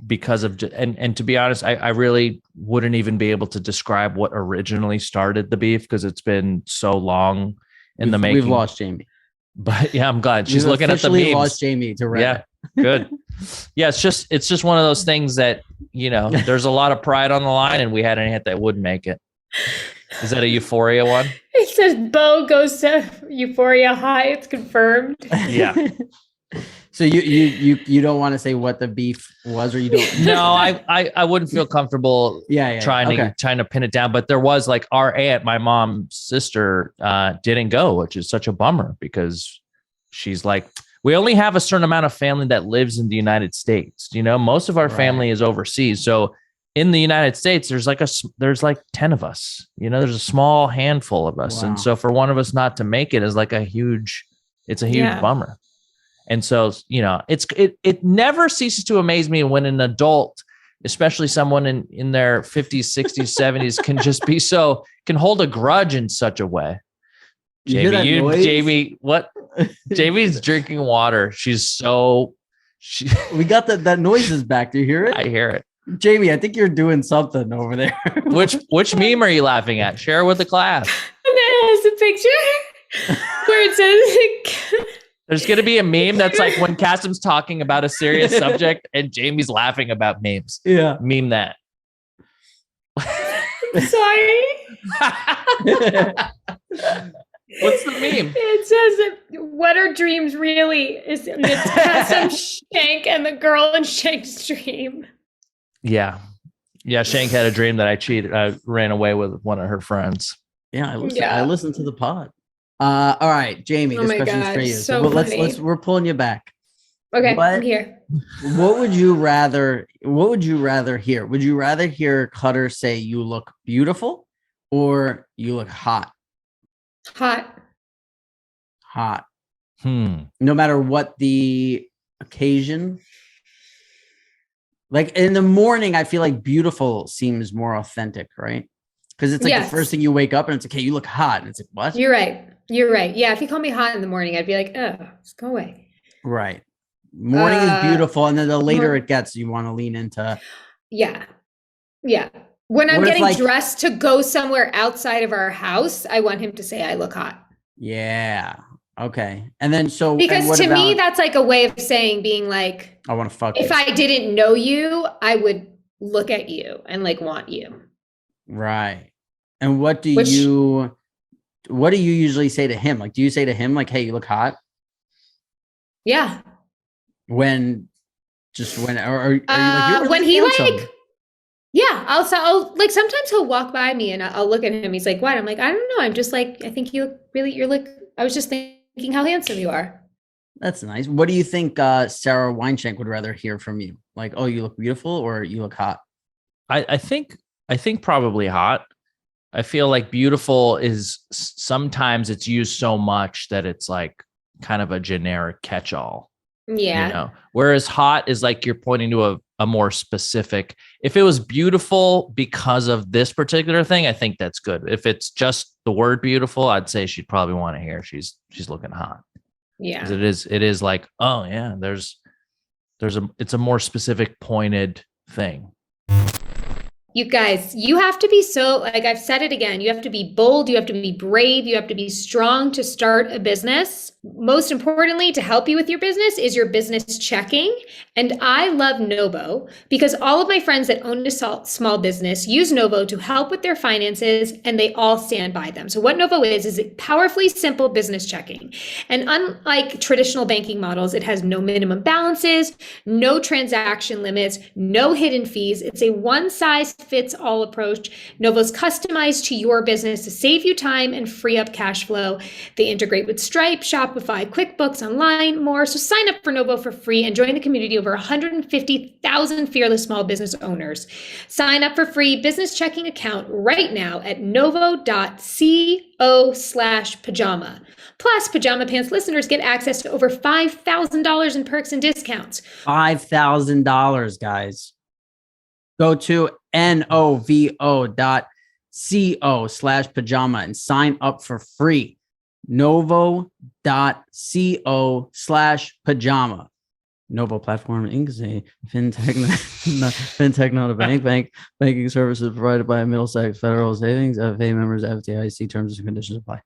because of and to be honest, I really wouldn't even be able to describe what originally started the beef because it's been so long in the making. We've lost Jamie, but yeah, I'm glad she's looking at the memes. Lost Jamie to Reddit. Yeah, good. Yeah, it's just one of those things that there's a lot of pride on the line, and we had an aunt that wouldn't make it. Is that a Euphoria one? It says Bo goes to Euphoria High. It's confirmed. Yeah. So you don't want to say what the beef was, or you don't? No, I wouldn't feel comfortable. Trying to pin it down. But there was like our aunt, my mom's sister, didn't go, which is such a bummer because she's like, we only have a certain amount of family that lives in the United States. Most of our family is overseas. So in the United States, there's like 10 of us. There's a small handful of us, and so for one of us not to make it is like a huge bummer. And so, it never ceases to amaze me when an adult, especially someone in their 50s, 60s, 70s, can hold a grudge in such a way. Jamie, what? Jamie's drinking water. We got that noise is back. Do you hear it? I hear it. Jamie, I think you're doing something over there. Which meme are you laughing at? Share with the class. And then it has a picture where it says... There's going to be a meme that's like when Kasim's talking about a serious subject and Jamie's laughing about memes. Yeah. Meme that. Sorry. What's the meme? It says, what are dreams really? It's Kasim, Shank, and the girl in Shank's dream. Yeah. Yeah, Shank had a dream that I ran away with one of her friends. Yeah, I listened to the pod. All right, Jamie, this question's for you. So we're pulling you back. Okay, I'm here. What would you rather hear? Would you rather hear Cutter say you look beautiful or you look hot? Hot. No matter what the occasion. Like in the morning, I feel like beautiful seems more authentic, right? Because it's like the first thing you wake up and it's like, hey, you look hot. And it's like, what? You're right. Yeah, if you call me hot in the morning, I'd be like, oh, just go away. Right. Morning is beautiful. And then the later it gets, you want to lean into. Yeah. When I'm getting dressed to go somewhere outside of our house, I want him to say I look hot. Yeah. Okay. And then because to me, that's like a way of being like, I want to fuck if I didn't know you, I would look at you and like want you. Right. And what do you usually say to him? Like, do you say to him like, hey, you look hot? Yeah. When are you like, when he handsome? like, yeah, I'll like sometimes he'll walk by me and I'll look at him. He's like, "What?" I'm like, "I don't know. I'm just like, I think you look. I was just thinking how handsome you are." That's nice. What do you think Sarah Weinschenk would rather hear from you? Like, oh, you look beautiful or you look hot? I think probably hot. I feel like beautiful is sometimes it's used so much that it's like kind of a generic catch-all. Yeah. You know, whereas hot is like you're pointing to a more specific. If it was beautiful because of this particular thing, I think that's good. If it's just the word beautiful, I'd say she'd probably want to hear she's looking hot. Yeah. It is like, oh yeah, it's a more specific pointed thing. You guys, you have to be so, like I've said it again, you have to be bold, you have to be brave, you have to be strong to start a business. Most importantly, to help you with your business is your business checking. And I love Novo because all of my friends that own a small business use Novo to help with their finances and they all stand by them. So what Novo is a powerfully simple business checking. And unlike traditional banking models, it has no minimum balances, no transaction limits, no hidden fees. It's a one-size-fits-all approach. Novo's customized to your business to save you time and free up cash flow. They integrate with Stripe, Shopify, QuickBooks, Online, more. So sign up for Novo for free and join the community of over 150,000 fearless small business owners. Sign up for free business checking account right now at novo.co/pajama. Plus, Pajama Pants listeners get access to over $5,000 in perks and discounts. $5,000, guys. Go to novo.co/pajama and sign up for free. novo.co/pajama. Novo Platform Inc. is a fintech, not a bank. Banking services provided by Middlesex Federal Savings, FA members, FDIC. Terms and conditions apply.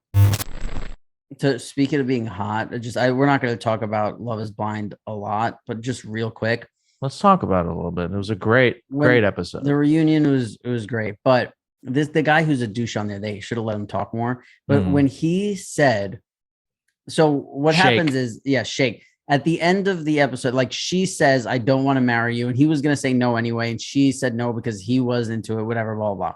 To speak of being hot, we're not going to talk about Love is Blind a lot, but just real quick. Let's talk about it a little bit. It was a great episode. The reunion was great, but the guy who's a douche on there, they should have let him talk more. But when he said, so what happens is, Shake. At the end of the episode, like she says, I don't want to marry you. And he was going to say no anyway. And she said no because he was into it, whatever, blah, blah, blah.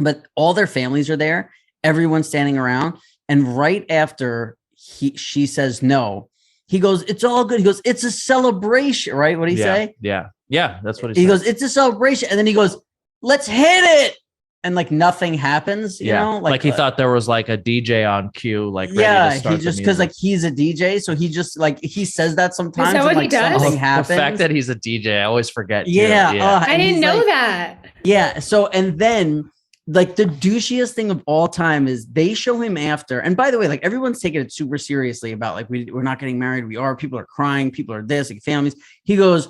But all their families are there. Everyone's standing around. And right after she says no, he goes, it's all good. He goes, it's a celebration, right? What did he say? Yeah. That's what he goes, it's a celebration. And then he goes, let's hit it. And like nothing happens, you know, like he thought there was like a DJ on cue, like ready to start he just because like he's a DJ, so he just like he says that sometimes. Is that what he does? Something happens. The fact that he's a DJ, I always forget. I didn't know that. Yeah. So and then like the douchiest thing of all time is they show him after. And by the way, like everyone's taking it super seriously about like we're not getting married. We are. People are crying. People are this. Like families. He goes,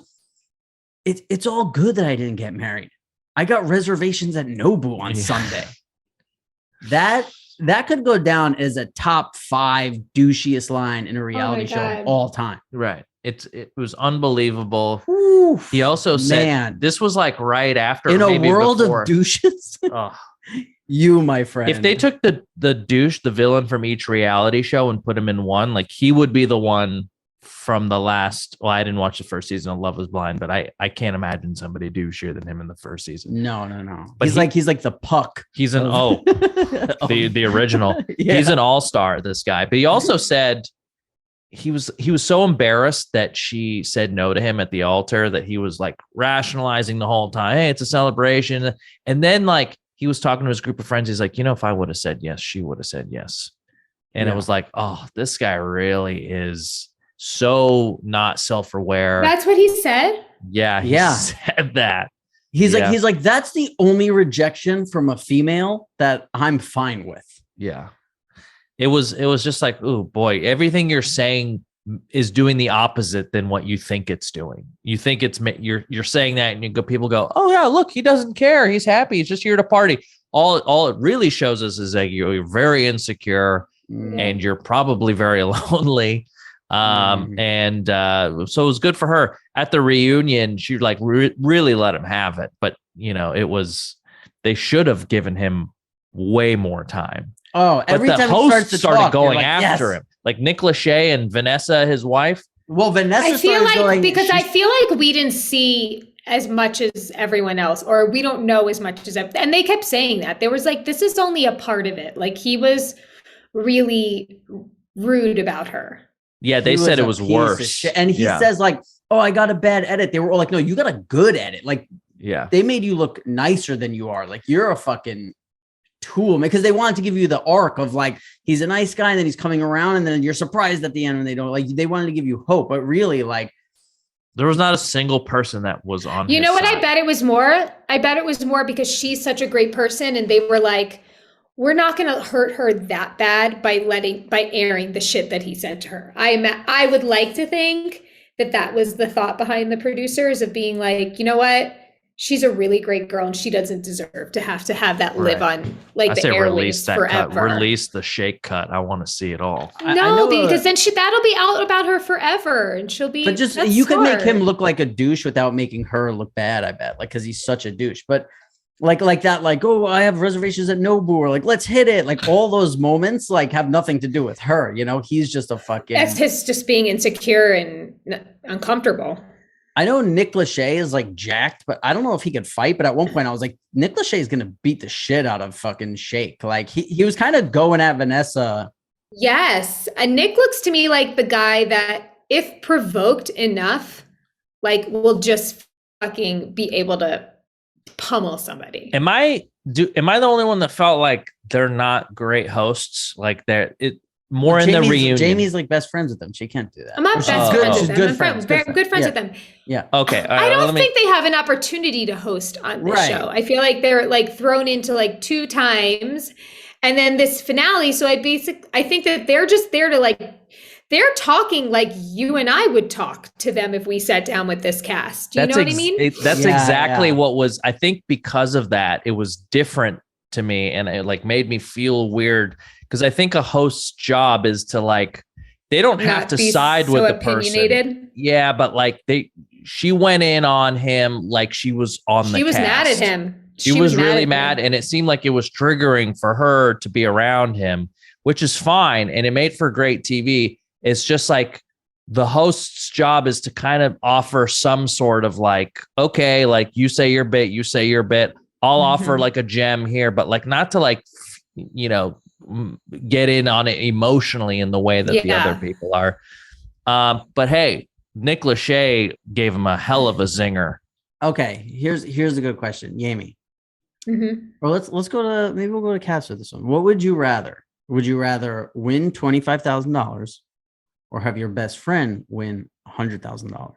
it's all good that I didn't get married. I got reservations at Nobu on Sunday. That could go down as a top 5 douchiest line in a reality show of all time. Right. It was unbelievable. Oof, he also said this was like right after in a world of douches. You, my friend. If they took the douche, the villain from each reality show and put him in one, like he would be the one from the last. Well, I didn't watch the first season of Love is Blind, but I can't imagine somebody douchier than him in the first season. No. But he's like the Puck. He's an the original. Yeah. He's an all-star, this guy. But he also said he was so embarrassed that she said no to him at the altar that he was like rationalizing the whole time. Hey, it's a celebration. And then like he was talking to his group of friends. He's like, if I would have said yes, she would have said yes. And it was like, oh, this guy really is so not self-aware. That's what he said? Yeah, he said that. He's like, that's the only rejection from a female that I'm fine with. Yeah. It was just like, oh boy, everything you're saying is doing the opposite than what you think it's doing. You think you're saying that and people go, oh yeah, look, he doesn't care. He's happy. He's just here to party. All it really shows us is that you're very insecure and you're probably very lonely. So it was good for her at the reunion. She like really let him have it, but they should have given him way more time. Oh, every but the time host started going like, after him, like Nick Lachey and Vanessa, his wife. Well, Vanessa, I feel like we didn't see as much as everyone else, or we don't know as much as, and they kept saying that. There was like, this is only a part of it. Like he was really rude about her. Yeah, they said it was worse. And he says like, oh, I got a bad edit. They were all like, no, you got a good edit. Like, they made you look nicer than you are. Like you're a fucking tool, because they wanted to give you the arc of like, he's a nice guy and then he's coming around and then you're surprised at the end when they don't, like, they wanted to give you hope, but really like, there was not a single person that was on. You know what? Side. I bet it was more because she's such a great person. And they were like, we're not going to hurt her that bad by airing the shit that he said to her. I would like to think that was the thought behind the producers of being like, you know what? She's a really great girl and she doesn't deserve to have that live on like the airwaves forever. Release the shake cut. I want to see it all. No, because then that'll be out about her forever and she'll be. But just you could make him look like a douche without making her look bad. I bet, like, because he's such a douche. But like that, like, oh, I have reservations at Nobu, or like, let's hit it. Like all those moments, like, have nothing to do with her. You know, he's just a fucking. That's his just being insecure and uncomfortable. I know Nick Lachey is like jacked, but I don't know if he could fight. But at one point I was like, Nick Lachey is going to beat the shit out of fucking Shake. Like he was kind of going at Vanessa. Yes. And Nick looks to me like the guy that if provoked enough, like will just fucking be able to pummel somebody. Am I the only one that felt like they're not great hosts? Like more in the reunion. Jamie's like best friends with them. She can't do that. I'm not best friends with them. Good I'm friends. Good friends with them. Yeah. Okay. I don't think they have an opportunity to host on this show. I feel like they're like thrown into like 2 times and then this finale. So I think that they're just there to like, they're talking like you and I would talk to them if we sat down with this cast. Do you know what I mean? That's exactly what was, I think because of that, it was different to me and it like made me feel weird. Because I think a host's job is to like, they don't have to side with the person. Yeah, but like she went in on him like she was on the cast. She was mad at him. She was really mad and it seemed like it was triggering for her to be around him, which is fine. And it made for great TV. It's just like the host's job is to kind of offer some sort of like, okay, like you say your bit. I'll offer like a gem here, but like not to like, you know, get in on it emotionally in the way that the other people are. But hey, Nick Lachey gave him a hell of a zinger. Okay, here's a good question, Jamie. Or let's go to, maybe we'll go to Cass with this one. What would you rather? Would you rather win $25,000 or have your best friend win $100,000?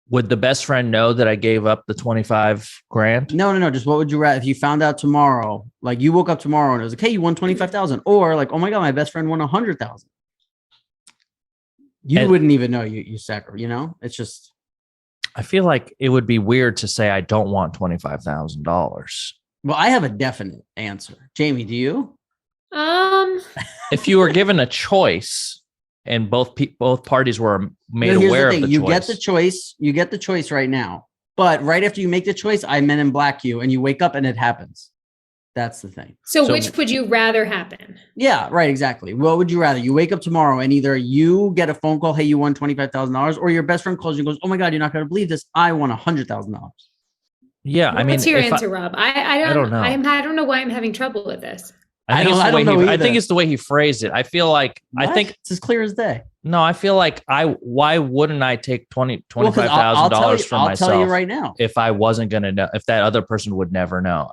Would the best friend know that I gave up the 25 grand? No. Just what would you rather if you found out tomorrow, like you woke up tomorrow and it was like, hey, you won 25,000, or like, oh my God, my best friend won 100,000. You wouldn't even know you sacrificed, you know, it's just. I feel like it would be weird to say I don't want $25,000. Well, I have a definite answer. Jamie, do you? If you were given a choice and both parties were made aware of the choice. You get the choice right now. But right after you make the choice, I Men in Black you and you wake up and it happens. That's the thing. So which would you rather happen? Yeah, right. Exactly. What would you rather? You wake up tomorrow and either you get a phone call, hey, you won $25,000, or your best friend calls you and goes, oh my God, you're not going to believe this. I won $100,000. Yeah. I mean, what's your answer, Rob? I don't know. I don't know why I'm having trouble with this. I think it's the way he phrased it. I feel like it's as clear as day. No, I feel like why wouldn't I take $25,000 from myself? I'll tell you right now. If I wasn't going to know, if that other person would never know.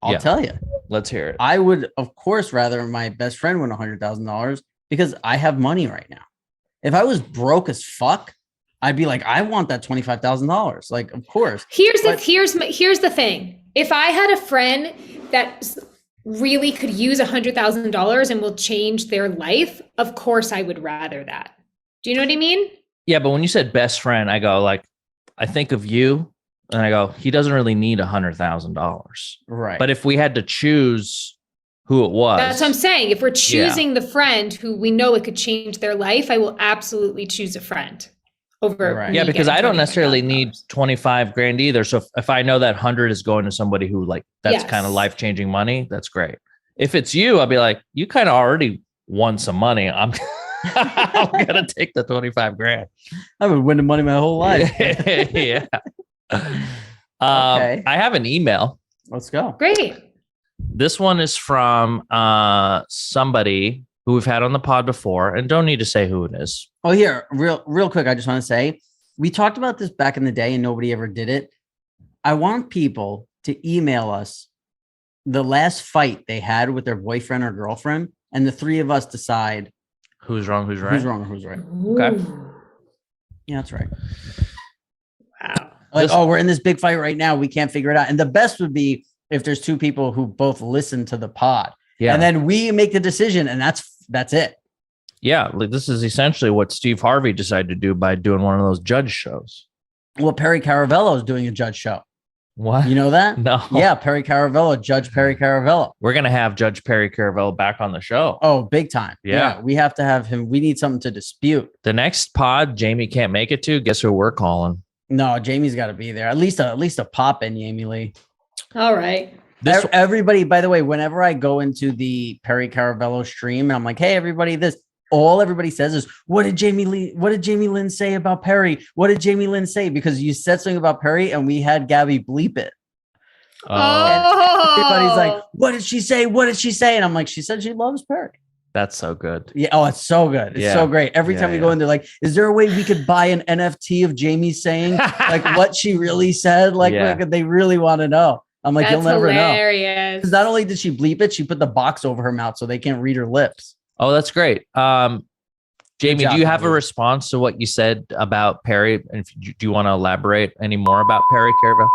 I'll tell you. Let's hear it. I would, of course, rather my best friend win $100,000 because I have money right now. If I was broke as fuck, I'd be like, I want that $25,000. Like, of course. Here's the thing. If I had a friend that really could use $100,000 and will change their life, of course I would rather that. Do you know what I mean? Yeah, but when you said best friend, I go like, I think of you and I go, he doesn't really need $100,000. Right. But if we had to choose who it was. That's what I'm saying. If we're choosing the friend who we know it could change their life, I will absolutely choose a friend over. Right. Yeah, because I don't necessarily need 25 grand either. So if I know that 100 is going to somebody who like, that's kind of life-changing money, that's great. If it's you, I'll be like, you kind of already won some money. I'm going to take the 25 grand. I've been winning money my whole life. Yeah. Okay. I have an email. Let's go. Great. This one is from somebody who we've had on the pod before, and don't need to say who it is. Oh, here, real quick. I just want to say, we talked about this back in the day and nobody ever did it. I want people to email us the last fight they had with their boyfriend or girlfriend, and the three of us decide Who's wrong, who's right? who's wrong or who's right. Okay. Yeah, that's right. Wow. Like, we're in this big fight right now. We can't figure it out. And the best would be if there's two people who both listen to the pod. Yeah. And then we make the decision, and that's it. Yeah. Like, this is essentially what Steve Harvey decided to do by doing one of those judge shows. Well, Perry Caravello is doing a judge show. What? You know that? No. Yeah, Perry Caravello, Judge Perry Caravello. We're going to have Judge Perry Caravello back on the show. Oh, big time. Yeah. We have to have him. We need something to dispute. The next pod Jamie can't make it to, guess who we're calling? No, Jamie's got to be there. At least a pop in, Jamie-Lee. All right. Everybody, by the way, whenever I go into the Perry Caravello stream and I'm like, hey, everybody, all everybody says is, what did Jamie-Lynn say about Perry? What did Jamie-Lynn say? Because you said something about Perry and we had Gabby bleep it. Everybody's like, what did she say? What did she say? And I'm like, she said she loves Perry. That's so good. Yeah. Oh, it's so good. It's so great. Every time we go in, they're like, is there a way we could buy an NFT of Jamie saying like what she really said? Like, they really want to know. I'm like, you'll never know. Because not only did she bleep it, she put the box over her mouth so they can't read her lips. Oh, that's great. Jamie, do you have a response to what you said about Perry? And do you want to elaborate any more about Perry Caravello?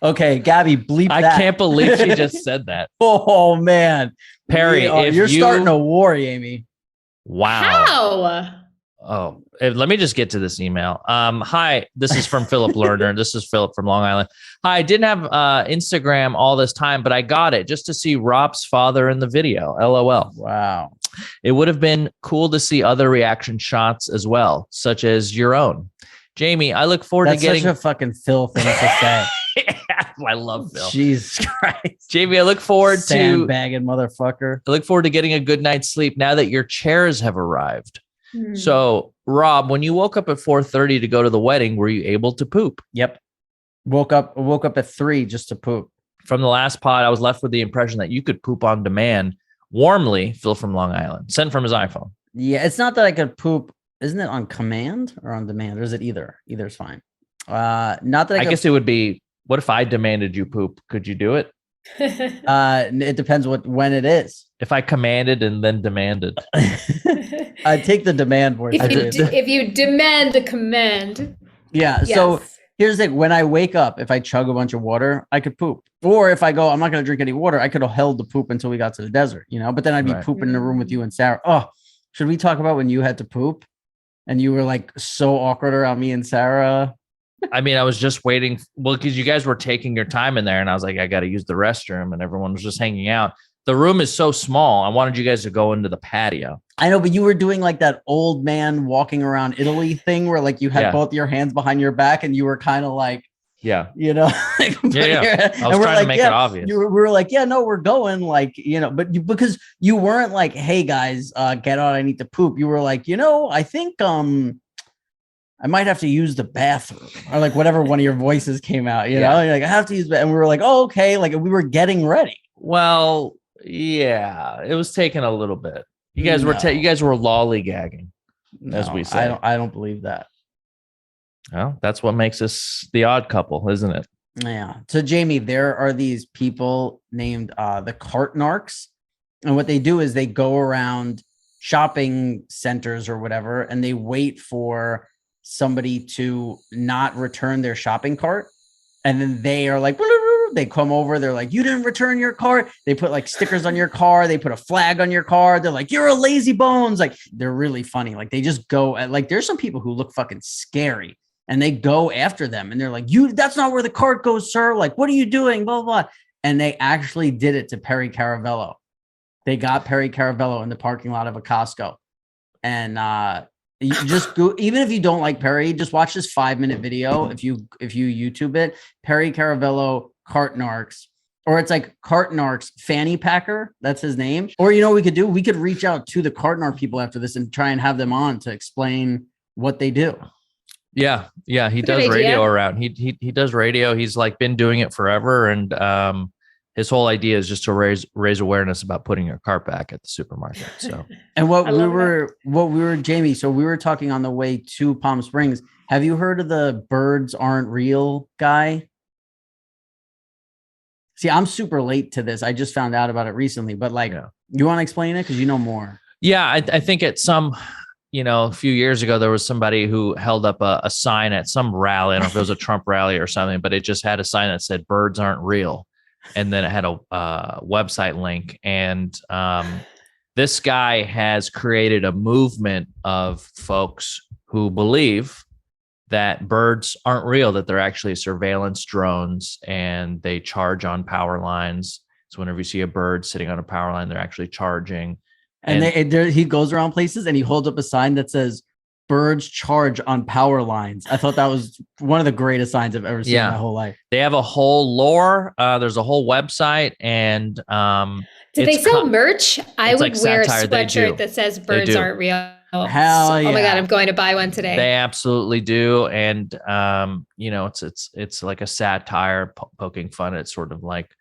Okay, Gabby, bleep that. I can't believe she just said that. Oh, man. Perry, you're starting a war, Amy. Wow. How? Oh, let me just get to this email. Hi, this is from Philip Lerner. This is Philip from Long Island. Hi, I didn't have Instagram all this time, but I got it just to see Rob's father in the video. LOL. Wow. It would have been cool to see other reaction shots as well, such as your own. Jamie, I look forward to getting such a fucking Phil thing to say. I love Phil. Jesus Christ. Jamie, I look forward Sandbagging motherfucker. I look forward to getting a good night's sleep now that your chairs have arrived. So, Rob, when you woke up at 4:30 to go to the wedding, were you able to poop? Yep. Woke up at 3 just to poop. From the last pod, I was left with the impression that you could poop on demand. Warmly, Phil from Long Island, sent from his iPhone. Yeah, it's not that I could poop. Isn't it on command or on demand? Or is it either? Either's fine. Not that I guess it would be, what if I demanded you poop? Could you do it? It depends when it is. If I commanded and then demanded. I take the demand word. If you demand the command. Yeah. Yes. So here's the thing. When I wake up, if I chug a bunch of water, I could poop. Or if I go, I'm not going to drink any water, I could have held the poop until we got to the desert, but then I'd be pooping in the room with you and Sarah. Oh, should we talk about when you had to poop and you were like so awkward around me and Sarah? I mean, I was just waiting. Well, because you guys were taking your time in there and I was like, I got to use the restroom, and everyone was just hanging out. The room is so small. I wanted you guys to go into the patio. I know, but you were doing like that old man walking around Italy thing where like you had both your hands behind your back and you were kind of like, like, I was trying to make it obvious. We were like, no, we're going but because you weren't like, hey guys, get out, I need to poop. You were like, I think, I might have to use the bathroom, or like whatever one of your voices came out, You're like, I have to use and we were like, oh, okay. Like we were getting ready. Well, yeah, it was taking a little bit. You guys were lollygagging, as we say. I don't believe that. Well, that's what makes us the odd couple, isn't it? Yeah. So Jamie, there are these people named the cart narcs, and what they do is they go around shopping centers or whatever, and they wait for somebody to not return their shopping cart, and then they are like, they come over, they're like, you didn't return your cart. They put like stickers on your car, they put a flag on your car, they're like, you're a lazy bones. Like, they're really funny. Like, they just go at, like, there's some people who look fucking scary and they go after them and they're like, that's not where the cart goes, sir. Like, what are you doing? Blah, blah, blah. And they actually did it to Perry Caravello. They got Perry Caravello in the parking lot of a Costco. And you just go, even if you don't like Perry, just watch this 5-minute video. If you YouTube it, Perry Caravello cart narcs, or it's like cart narcs fanny packer. That's his name. Or what we could do? We could reach out to the cart narc people after this and try and have them on to explain what they do. Yeah. Yeah. He Good does idea. radio around. He does radio. He's like been doing it forever. And his whole idea is just to raise awareness about putting your cart back at the supermarket. So And I love that. Jamie, so we were talking on the way to Palm Springs. Have you heard of the birds aren't real guy? See, I'm super late to this. I just found out about it recently, but like, you want to explain it? Cause you know more. yeah, I think at some, a few years ago, there was somebody who held up a sign at some rally. I don't know if it was a Trump rally or something, but it just had a sign that said birds aren't real. And then it had a website link. And this guy has created a movement of folks who believe that birds aren't real, that they're actually surveillance drones and they charge on power lines. So whenever you see a bird sitting on a power line, they're actually charging. And he goes around places and he holds up a sign that says birds charge on power lines. I thought that was one of the greatest signs I've ever seen in my whole life. They have a whole lore. There's a whole website and do they sell merch? I would like satire. A sweatshirt that says birds aren't real. Hell yeah. Oh my God, I'm going to buy one today. They absolutely do. And it's like a satire poking fun at sort of like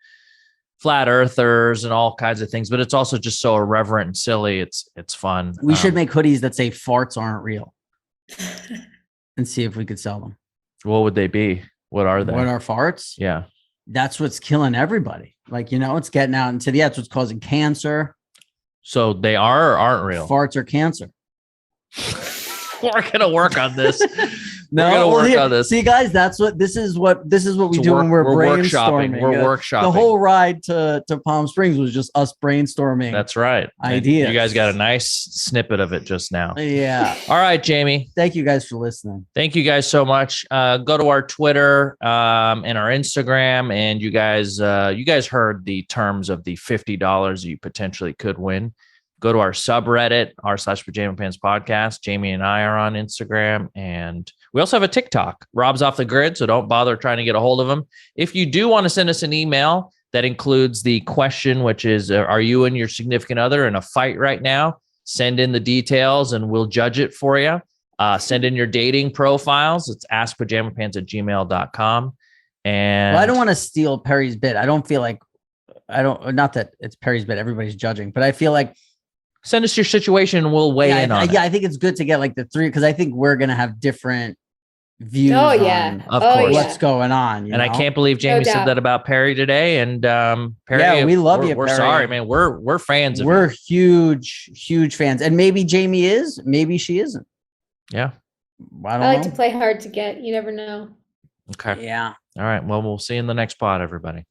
flat earthers and all kinds of things, but it's also just so irreverent and silly. It's fun. We should make hoodies that say farts aren't real and see if we could sell them. What would they be? What are they? What are farts? Yeah. That's what's killing everybody. Like, it's getting out into that's what's causing cancer. So they are or aren't real? Farts are cancer. We're going to work on this. No, we're going to work on this. See, guys, this is what we do when we're brainstorming. We're workshopping. The whole ride to Palm Springs was just us brainstorming. That's right. Ideas. You guys got a nice snippet of it just now. Yeah. All right, Jamie. Thank you guys for listening. Thank you guys so much. Go to our Twitter and our Instagram, and you guys heard the terms of the $50 you potentially could win. Go to our subreddit, r/Pajama Pants Podcast. Jamie and I are on Instagram, and we also have a TikTok. Rob's off the grid, so don't bother trying to get a hold of him. If you do want to send us an email that includes the question, which is, are you and your significant other in a fight right now? Send in the details, and we'll judge it for you. Send in your dating profiles. It's askpajamapants@gmail.com. And I don't want to steal Perry's bit. I don't feel like not that it's Perry's bit. Everybody's judging, but I feel like send us your situation and we'll weigh in on it. Yeah, I think it's good to get like the three because I think we're gonna have different views. Oh yeah, of course. What's going on? I can't believe Jamie said that about Perry today. And Perry, yeah, we love you. We're Perry. sorry, man. We're fans of We're you. huge fans, and maybe Jamie is, maybe she isn't. Yeah, I like to play hard to get. You never know. Okay. Yeah. All right. Well, we'll see you in the next pod, everybody.